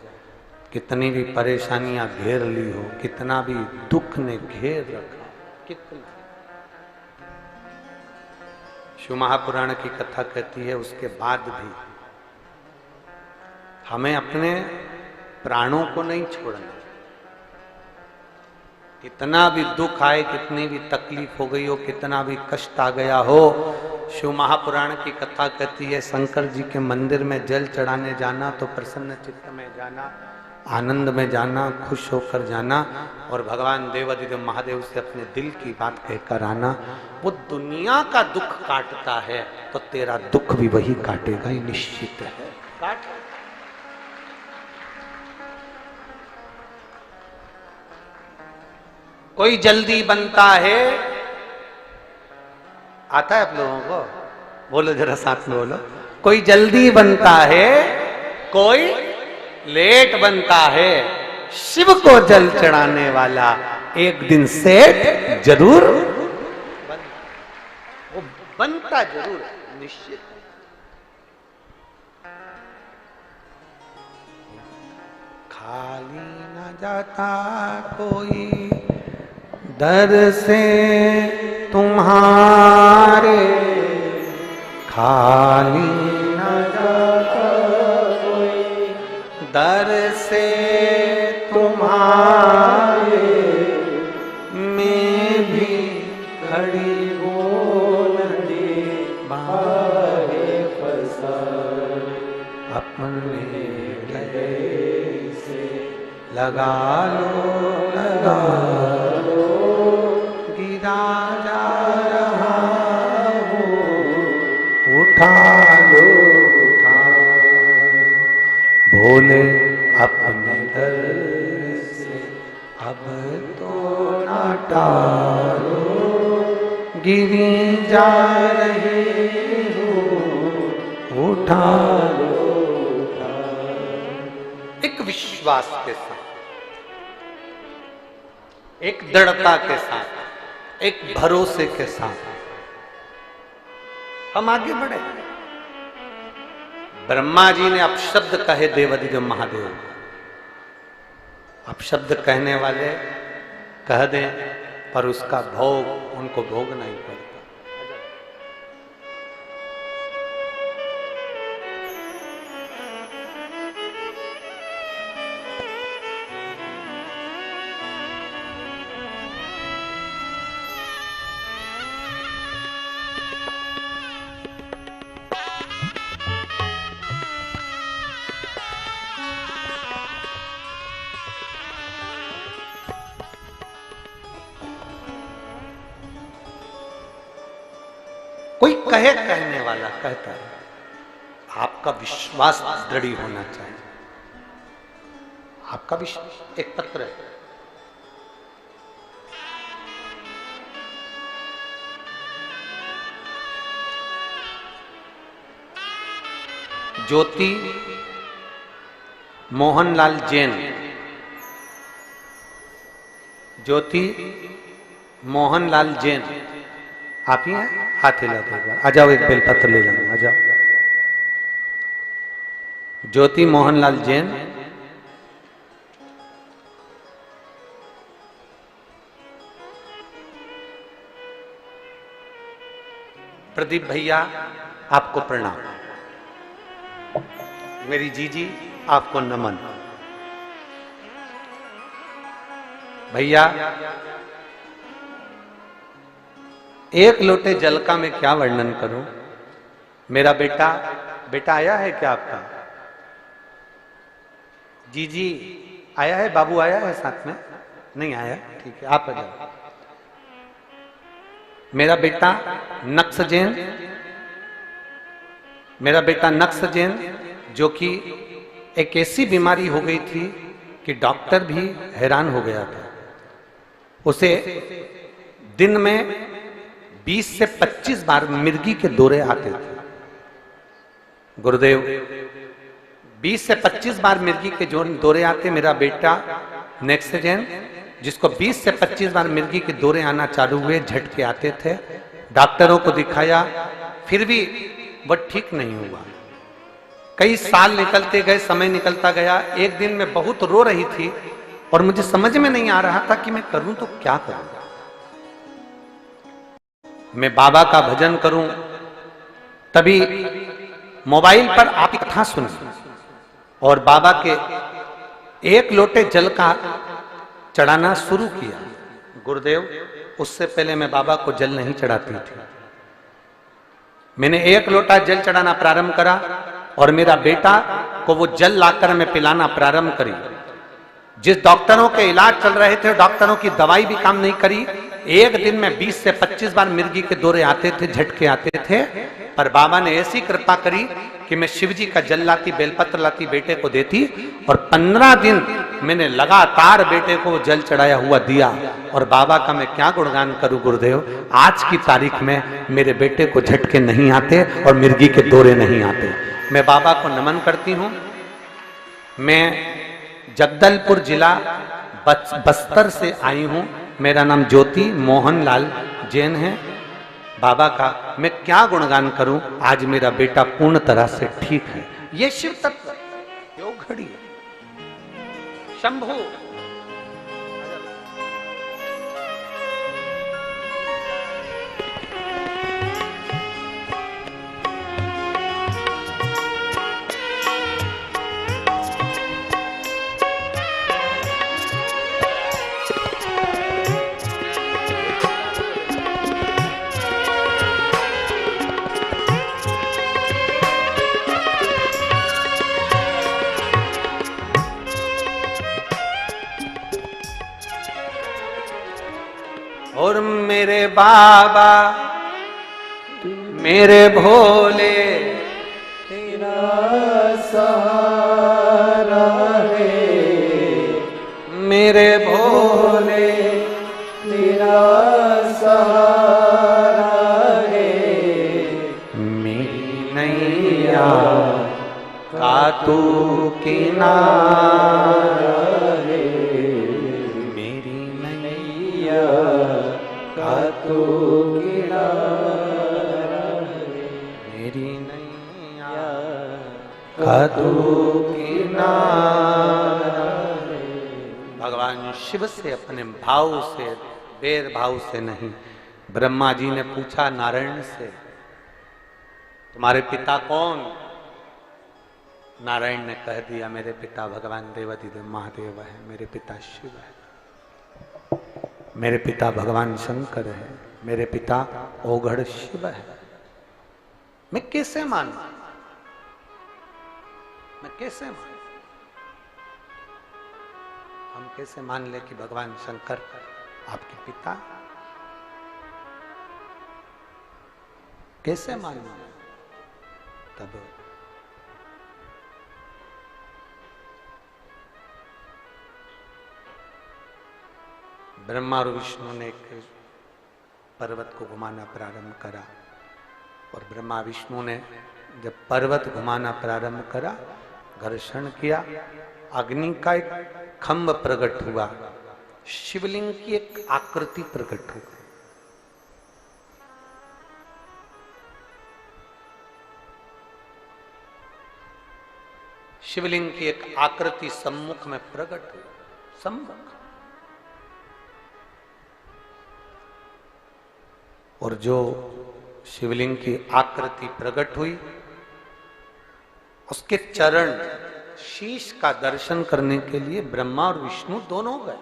कितनी भी परेशानियां घेर ली हो, कितना भी दुख ने घेर रखा, कितना, शिव महापुराण की कथा कहती है, उसके बाद भी हमें अपने प्राणों को नहीं छोड़ना। कितना भी दुख आए, कितनी भी तकलीफ हो गई हो, कितना भी कष्ट आ गया हो, शिव महापुराण की कथा कहती है, शंकर जी के मंदिर में जल चढ़ाने जाना तो प्रसन्न चित्त में जाना, आनंद में जाना, खुश होकर जाना, और भगवान देवाधिदेव महादेव से अपने दिल की बात कहकर आना। वो दुनिया का दुख काटता है तो तेरा दुख भी वही काटेगा, ही निश्चित है। काट कोई जल्दी बनता है, आता है आप लोगों को? बोलो जरा साथ में बोलो। कोई जल्दी बनता है, कोई लेट बनता है, शिव को जल चढ़ाने वाला एक दिन सेठ जरूर वो बनता जरूर है, निश्चित। खाली न जाता कोई दर से तुम्हारे, खाली न जाता कोई दर से तुम्हारे, मैं भी खड़ी हो नदी बाहे फसाए, अपने गले से लगा लो, गिरा जा रहा हो, उठा लो, भोले अपने दर से अब तो ना टालो, गिरी जा रही हो, उठा लो। एक विश्वास के साथ, एक दृढ़ता के साथ, एक भरोसे के साथ हम आगे बढ़े। ब्रह्मा जी ने अपशब्द कहे देवाधिदेव महादेव, अपशब्द कहने वाले कह दें, पर उसका भोग उनको भोगना ही पड़ता। कोई कहे, कहने वाला कहता है, आपका विश्वास दृढ़ होना चाहिए। आपका विश्वास, एक पत्र है, ज्योति मोहनलाल जैन, ज्योति मोहनलाल जैन, आप ही हैं? हाथ हिला दो, आ जाओ, एक बेलपत्र ले लेना, आ जाओ। ज्योति मोहनलाल जैन, प्रदीप भैया आपको प्रणाम। मेरी जीजी आपको नमन। भैया एक लोटे जल का मैं क्या वर्णन करूं। मेरा बेटा आया है क्या आपका? जीजी आया है, बाबू आया है साथ में? नहीं आया, ठीक है आप आ जाओ। मेरा बेटा नक्स जैन, जो कि एक ऐसी बीमारी हो गई थी कि डॉक्टर भी हैरान हो गया था। उसे दिन में 20 से 25 बार मिर्गी के दौरे आते थे। गुरुदेव 20 से 25 बार मिर्गी के जो दौरे आते। मेरा बेटा नेक्सजेन, जिसको 20 से 25 बार मिर्गी के दौरे आना चालू हुए, झटके आते थे, डॉक्टरों को दिखाया, फिर भी वह ठीक नहीं हुआ। कई साल निकलते गए, समय निकलता गया। एक दिन मैं बहुत रो रही थी और मुझे समझ में नहीं आ रहा था कि मैं करूं तो क्या करूं। मैं बाबा का भजन करूं, तभी मोबाइल पर आप कथा सुनी और बाबा के एक लोटे जल का चढ़ाना शुरू किया। गुरुदेव उससे पहले मैं बाबा को जल नहीं चढ़ाती थी। मैंने एक लोटा जल चढ़ाना प्रारंभ करा और मेरा बेटा को वो जल लाकर मैं पिलाना प्रारंभ करी। जिस डॉक्टरों के इलाज चल रहे थे, डॉक्टरों की दवाई भी काम नहीं करी। एक दिन में 20 से 25 बार मिर्गी के दौरे आते थे, झटके आते थे, पर बाबा ने ऐसी कृपा करी कि मैं शिव जी का जल लाती, बेलपत्र लाती, बेटे को देती और 15 दिन मैंने लगातार बेटे को जल चढ़ाया हुआ दिया। और बाबा का मैं क्या गुणगान करूं गुरुदेव। आज की तारीख में मेरे बेटे को झटके नहीं आते और मिर्गी के दौरे नहीं आते। मैं बाबा को नमन करती हूं। मैं जगदलपुर जिला बस्तर से आई हूं। मेरा नाम ज्योति मोहन लाल जैन है। बाबा का मैं क्या गुणगान करूं। आज मेरा बेटा पूर्ण तरह से ठीक है। ये शिव तत्व योग घड़ी शंभु। और मेरे बाबा मेरे भोले तेरा सहारा है। मेरे भोले तेरा सहारा है। मेरी नैया का तू किनारा है। मेरी नैया तू किनारा है। मेरी नैया का तू किनारा है। भगवान शिव से अपने भाव से, बेर भाव से नहीं। ब्रह्मा जी ने पूछा नारायण से, तुम्हारे पिता कौन? नारायण ने कह दिया, मेरे पिता भगवान देवाधिदेव महादेव है। मेरे पिता शिव है। मेरे पिता भगवान शंकर है। मेरे पिता ओघड़ शिव है। मैं कैसे मानूं? मैं कैसे मानूं? हम कैसे मान ले कि भगवान शंकर आपके पिता? कैसे मानूं? तब ब्रह्मा और विष्णु ने एक पर्वत को घुमाना प्रारंभ करा और ब्रह्मा विष्णु ने जब पर्वत घुमाना प्रारंभ करा, घर्षण किया, अग्नि का एक खंभ प्रकट हुआ, शिवलिंग की एक आकृति प्रकट हुई। शिवलिंग की एक आकृति सम्मुख में प्रकट हुई। सम्मुख और जो शिवलिंग की आकृति प्रकट हुई उसके चरण शीश का दर्शन करने के लिए ब्रह्मा और विष्णु दोनों गए।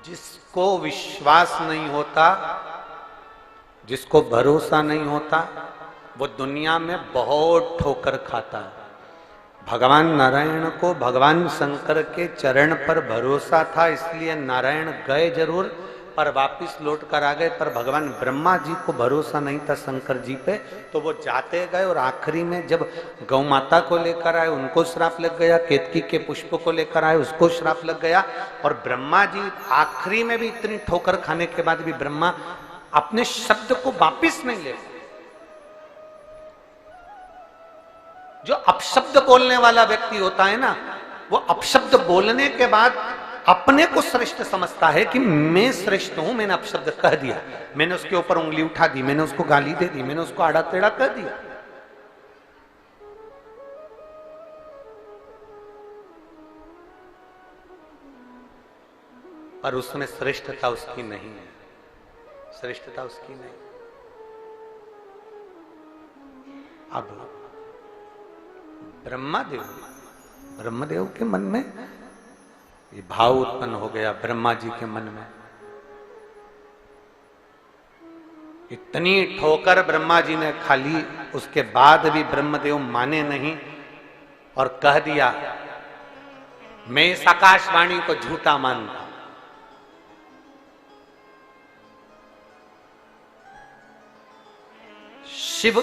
जिसको विश्वास नहीं होता, जिसको भरोसा नहीं होता, वो दुनिया में बहुत ठोकर खाता है। भगवान नारायण को भगवान शंकर के चरण पर भरोसा था, इसलिए नारायण गए जरूर पर वापिस लौट कर आ गए। पर भगवान ब्रह्मा जी को भरोसा नहीं था शंकर जी पे, तो वो जाते गए और आखिरी में जब गौ माता को लेकर आए उनको श्राप लग गया, केतकी के पुष्प को लेकर आए उसको श्राप लग गया, और ब्रह्मा जी आखिरी में भी इतनी ठोकर खाने के बाद भी ब्रह्मा अपने शब्द को वापिस नहीं ले। जो अपशब्द बोलने वाला व्यक्ति होता है ना, वो अपशब्द बोलने के बाद अपने को श्रेष्ठ समझता है कि मैं श्रेष्ठ हूं, मैंने अपशब्द कह दिया, मैंने उसके ऊपर उंगली उठा दी, मैंने उसको गाली दे दी, मैंने उसको आड़ा टेढ़ा कह दिया। पर उसमें श्रेष्ठता उसकी नहीं है, श्रेष्ठता उसकी नहीं। अब ब्रह्मदेव के मन में ये भाव उत्पन्न हो गया, ब्रह्मा जी के मन में इतनी ठोकर ब्रह्मा जी ने खा ली, उसके बाद भी ब्रह्मदेव माने नहीं और कह दिया मैं इस आकाशवाणी को झूठा मानता। शिव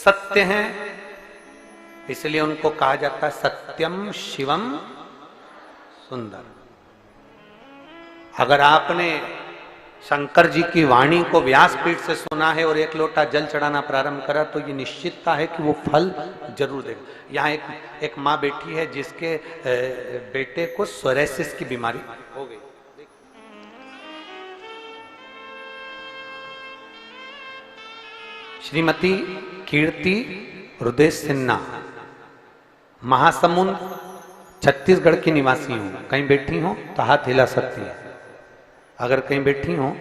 सत्य हैं, इसलिए उनको कहा जाता है सत्यम शिवम सुंदर। अगर आपने शंकर जी की वाणी को व्यासपीठ से सुना है और एक लोटा जल चढ़ाना प्रारंभ करा, तो ये निश्चितता है कि वो फल जरूर देगा। यहाँ एक माँ बैठी है जिसके बेटे को सोरेसिस की बीमारी हो गई। श्रीमती कीर्ति हृदय सिन्हा, महासमुंद छत्तीसगढ़ की निवासी हूं। कहीं बैठी हो तो हाथ हिला सकती है। अगर कहीं बैठी हो,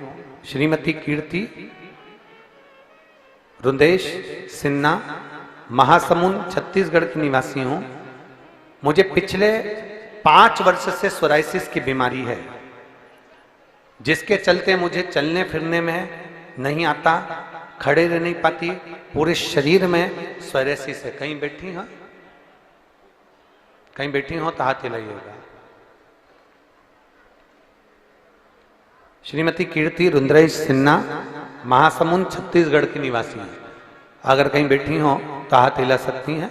श्रीमती कीर्ति रुदेश सिन्हा, महासमुंद छत्तीसगढ़ की निवासी हूं। मुझे पिछले 5 वर्ष से सोराइसिस की बीमारी है, जिसके चलते मुझे चलने फिरने में नहीं आता, खड़े रह नहीं पाती, पूरे शरीर में सोराइसिस है। कहीं बैठी हो, कहीं बैठी हो तो हाथ हिलाइएगा। श्रीमती कीर्ति रुद्रेश सिन्हा, महासमुंद छत्तीसगढ़ की निवासी है। अगर कहीं बैठी हो तो हाथ हिला सकती हैं,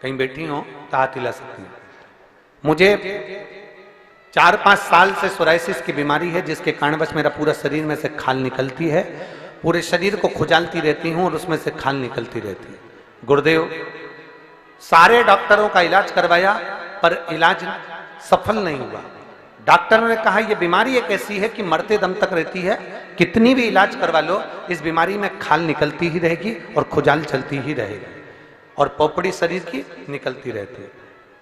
कहीं बैठी हो तो हाथ हिला सकती हैं। मुझे 4-5 साल से सोराइसिस की बीमारी है, जिसके कारणवश मेरा पूरा शरीर में से खाल निकलती है, पूरे शरीर को खुजालती रहती हूं और उसमें से खाल निकलती रहती है। गुरुदेव, सारे डॉक्टरों का इलाज करवाया पर इलाज सफल नहीं हुआ। डॉक्टरों ने कहा यह बीमारी एक ऐसी है कि मरते दम तक रहती है, कितनी भी इलाज करवा लो इस बीमारी में खाल निकलती ही रहेगी और खुजाल चलती ही रहेगी और पोपड़ी शरीर की निकलती रहती है।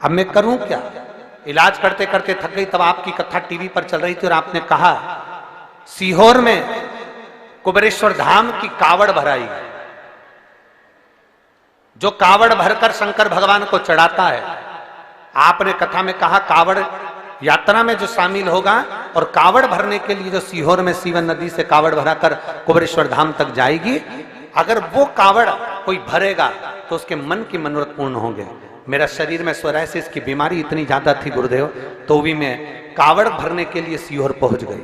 अब मैं करूं क्या? इलाज करते करते थक गई। तब आपकी कथा टीवी पर चल रही थी और आपने कहा सीहोर में कुबेरेश्वर धाम की कावड़ भराई, जो कावड़ भरकर शंकर भगवान को चढ़ाता है। आपने कथा में कहा कावड़ यात्रा में जो शामिल होगा और कावड़ भरने के लिए जो सीहोर में सीवन नदी से कावड़ भराकर कुबेरेश्वर धाम तक जाएगी, अगर वो कावड़ कोई भरेगा तो उसके मन की मनोरथ पूर्ण होंगे। मेरा शरीर में सोराइसिस की बीमारी इतनी ज्यादा थी गुरुदेव, तो भी मैं कावड़ भरने के लिए सीहोर पहुंच गई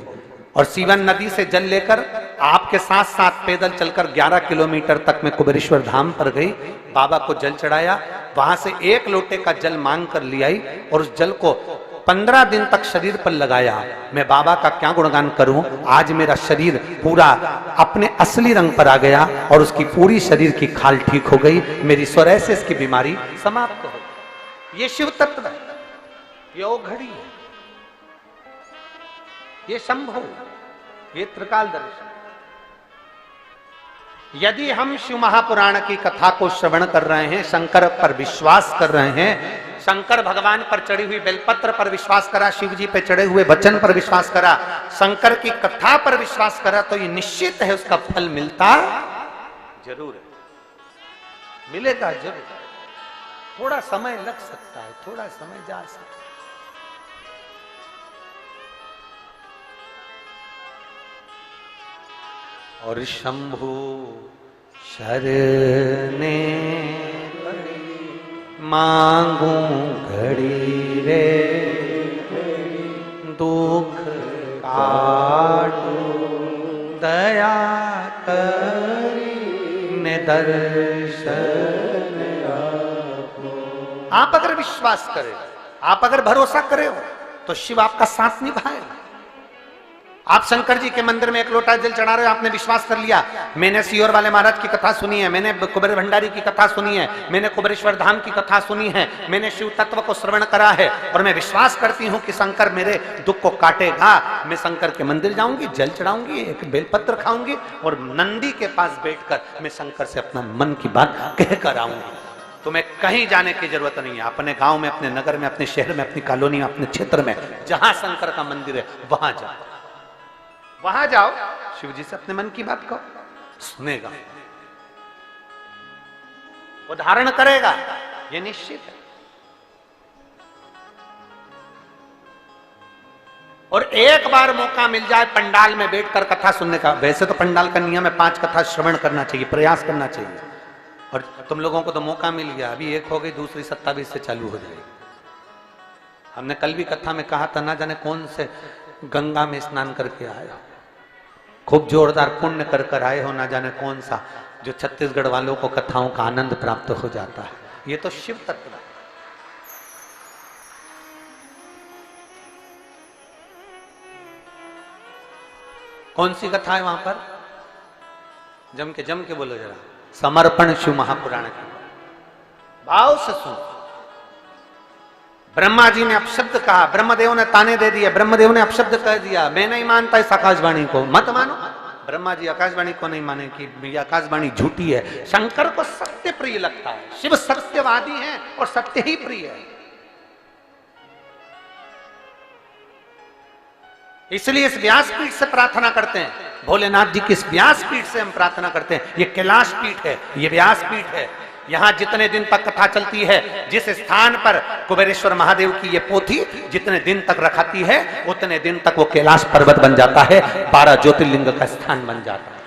और सीवन नदी से जल लेकर आपके साथ साथ पैदल चलकर 11 किलोमीटर तक मैं कुबेरेश्वर धाम पर गई, बाबा को जल चढ़ाया, वहां से 1 लोटे का जल मांग कर ले आई और उस जल को 15 दिन तक शरीर पर लगाया। मैं बाबा का क्या गुणगान करूं, आज मेरा शरीर पूरा अपने असली रंग पर आ गया और उसकी पूरी शरीर की खाल ठीक हो गई, मेरी सोराइसिस की बीमारी समाप्त हो गई। ये शिव तत्व है, ये ओघड़ी है, ये संभव, ये त्रिकाल दर्शन। यदि हम शिव महापुराण की कथा को श्रवण कर रहे हैं, शंकर पर विश्वास कर रहे हैं, शंकर भगवान पर चढ़ी हुई बेलपत्र पर विश्वास करा, शिव जी पे चढ़े हुए वचन पर विश्वास करा, शंकर की कथा पर विश्वास करा, तो ये निश्चित है उसका फल मिलता जरूर है, मिलेगा जरूर। थोड़ा समय लग सकता है, थोड़ा समय जा सकता है। और शंभु शरणे मांगू घड़ी रे, दुख काटू दया करी दर्शन आपको। आप अगर विश्वास करें, आप अगर भरोसा करें तो शिव आपका साथ निभाएगा। आप शंकर जी के मंदिर में एक लोटा जल चढ़ा रहे हो, आपने विश्वास कर लिया, मैंने सियोर वाले महाराज की कथा सुनी है, मैंने कुबेर भंडारी की कथा सुनी है, मैंने कुबेरेश्वर धाम की कथा सुनी है, मैंने शिव तत्व को श्रवण करा है और मैं विश्वास करती हूं कि शंकर मेरे दुख को काटेगा। मैं शंकर के मंदिर जाऊंगी, जल चढ़ाऊंगी, एक बेलपत्र खाऊंगी और नंदी के पास बैठकर मैं शंकर से अपना मन की बात कहकर आऊंगी। तुम्हें कहीं जाने की जरूरत नहीं है। अपने गांव में, अपने नगर में, अपने शहर में, अपनी कॉलोनी में, अपने क्षेत्र में जहां शंकर का मंदिर है वहां जाओ, वहां जाओ, शिव जी से अपने मन की बात कहो, सुनेगा, वो धारण करेगा, ये निश्चित है। और एक बार मौका मिल जाए पंडाल में बैठकर कथा सुनने का, वैसे तो पंडाल का नियम है 5 कथा श्रवण करना चाहिए, प्रयास करना चाहिए, और तुम लोगों को तो मौका मिल गया, अभी एक हो गई, दूसरी 27 से चालू हो जाएगी। हमने कल भी कथा में कहा था, ना जाने कौन से गंगा में स्नान करके आए हो, खूब जोरदार पुण्य कर कर आए हो, ना जाने कौन सा, जो छत्तीसगढ़ वालों को कथाओं का आनंद प्राप्त हो जाता है। ये तो शिव तत्व है। कौन सी कथा है वहां पर? जम के बोलो जरा। समर्पण शिव महापुराण की, भाव से सुन। ब्रह्मा जी ने अपशब्द कहा, ब्रह्मदेव ने ताने दे दिए, ब्रह्मदेव ने अपशब्द कह दिया, मैं नहीं मानता इस आकाशवाणी को, मत मानो। ब्रह्मा जी आकाशवाणी को नहीं माने कि आकाशवाणी झूठी है। शंकर को सत्य प्रिय लगता है, शिव सत्यवादी हैं और सत्य ही प्रिय है। इसलिए इस व्यासपीठ से प्रार्थना करते हैं, भोलेनाथ जी की इस व्यासपीठ से हम प्रार्थना करते हैं। ये कैलाश पीठ है, ये व्यासपीठ है। यहां जितने दिन तक कथा चलती है, जिस स्थान पर कुबेरेश्वर महादेव की ये पोथी जितने दिन तक रखाती है, उतने दिन तक वो कैलाश पर्वत बन जाता है, 12 ज्योतिर्लिंग का स्थान बन जाता है।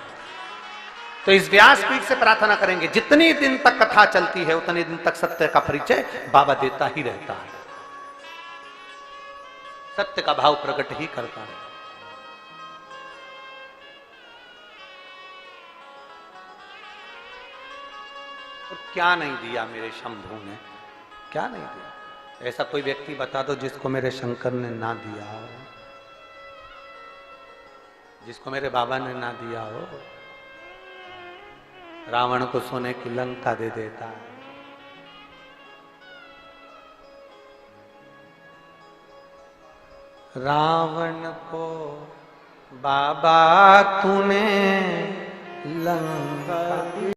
तो इस व्यासपीठ से प्रार्थना करेंगे, जितने दिन तक कथा चलती है उतने दिन तक सत्य का परिचय बाबा देता ही रहता है, सत्य का भाव प्रकट ही करता है। तो क्या नहीं दिया मेरे शंभू ने, क्या नहीं दिया? ऐसा कोई व्यक्ति बता दो जिसको मेरे शंकर ने ना दिया हो, जिसको मेरे बाबा ने ना दिया हो। रावण को सोने की लंका दे देता है, रावण को बाबा तूने लंका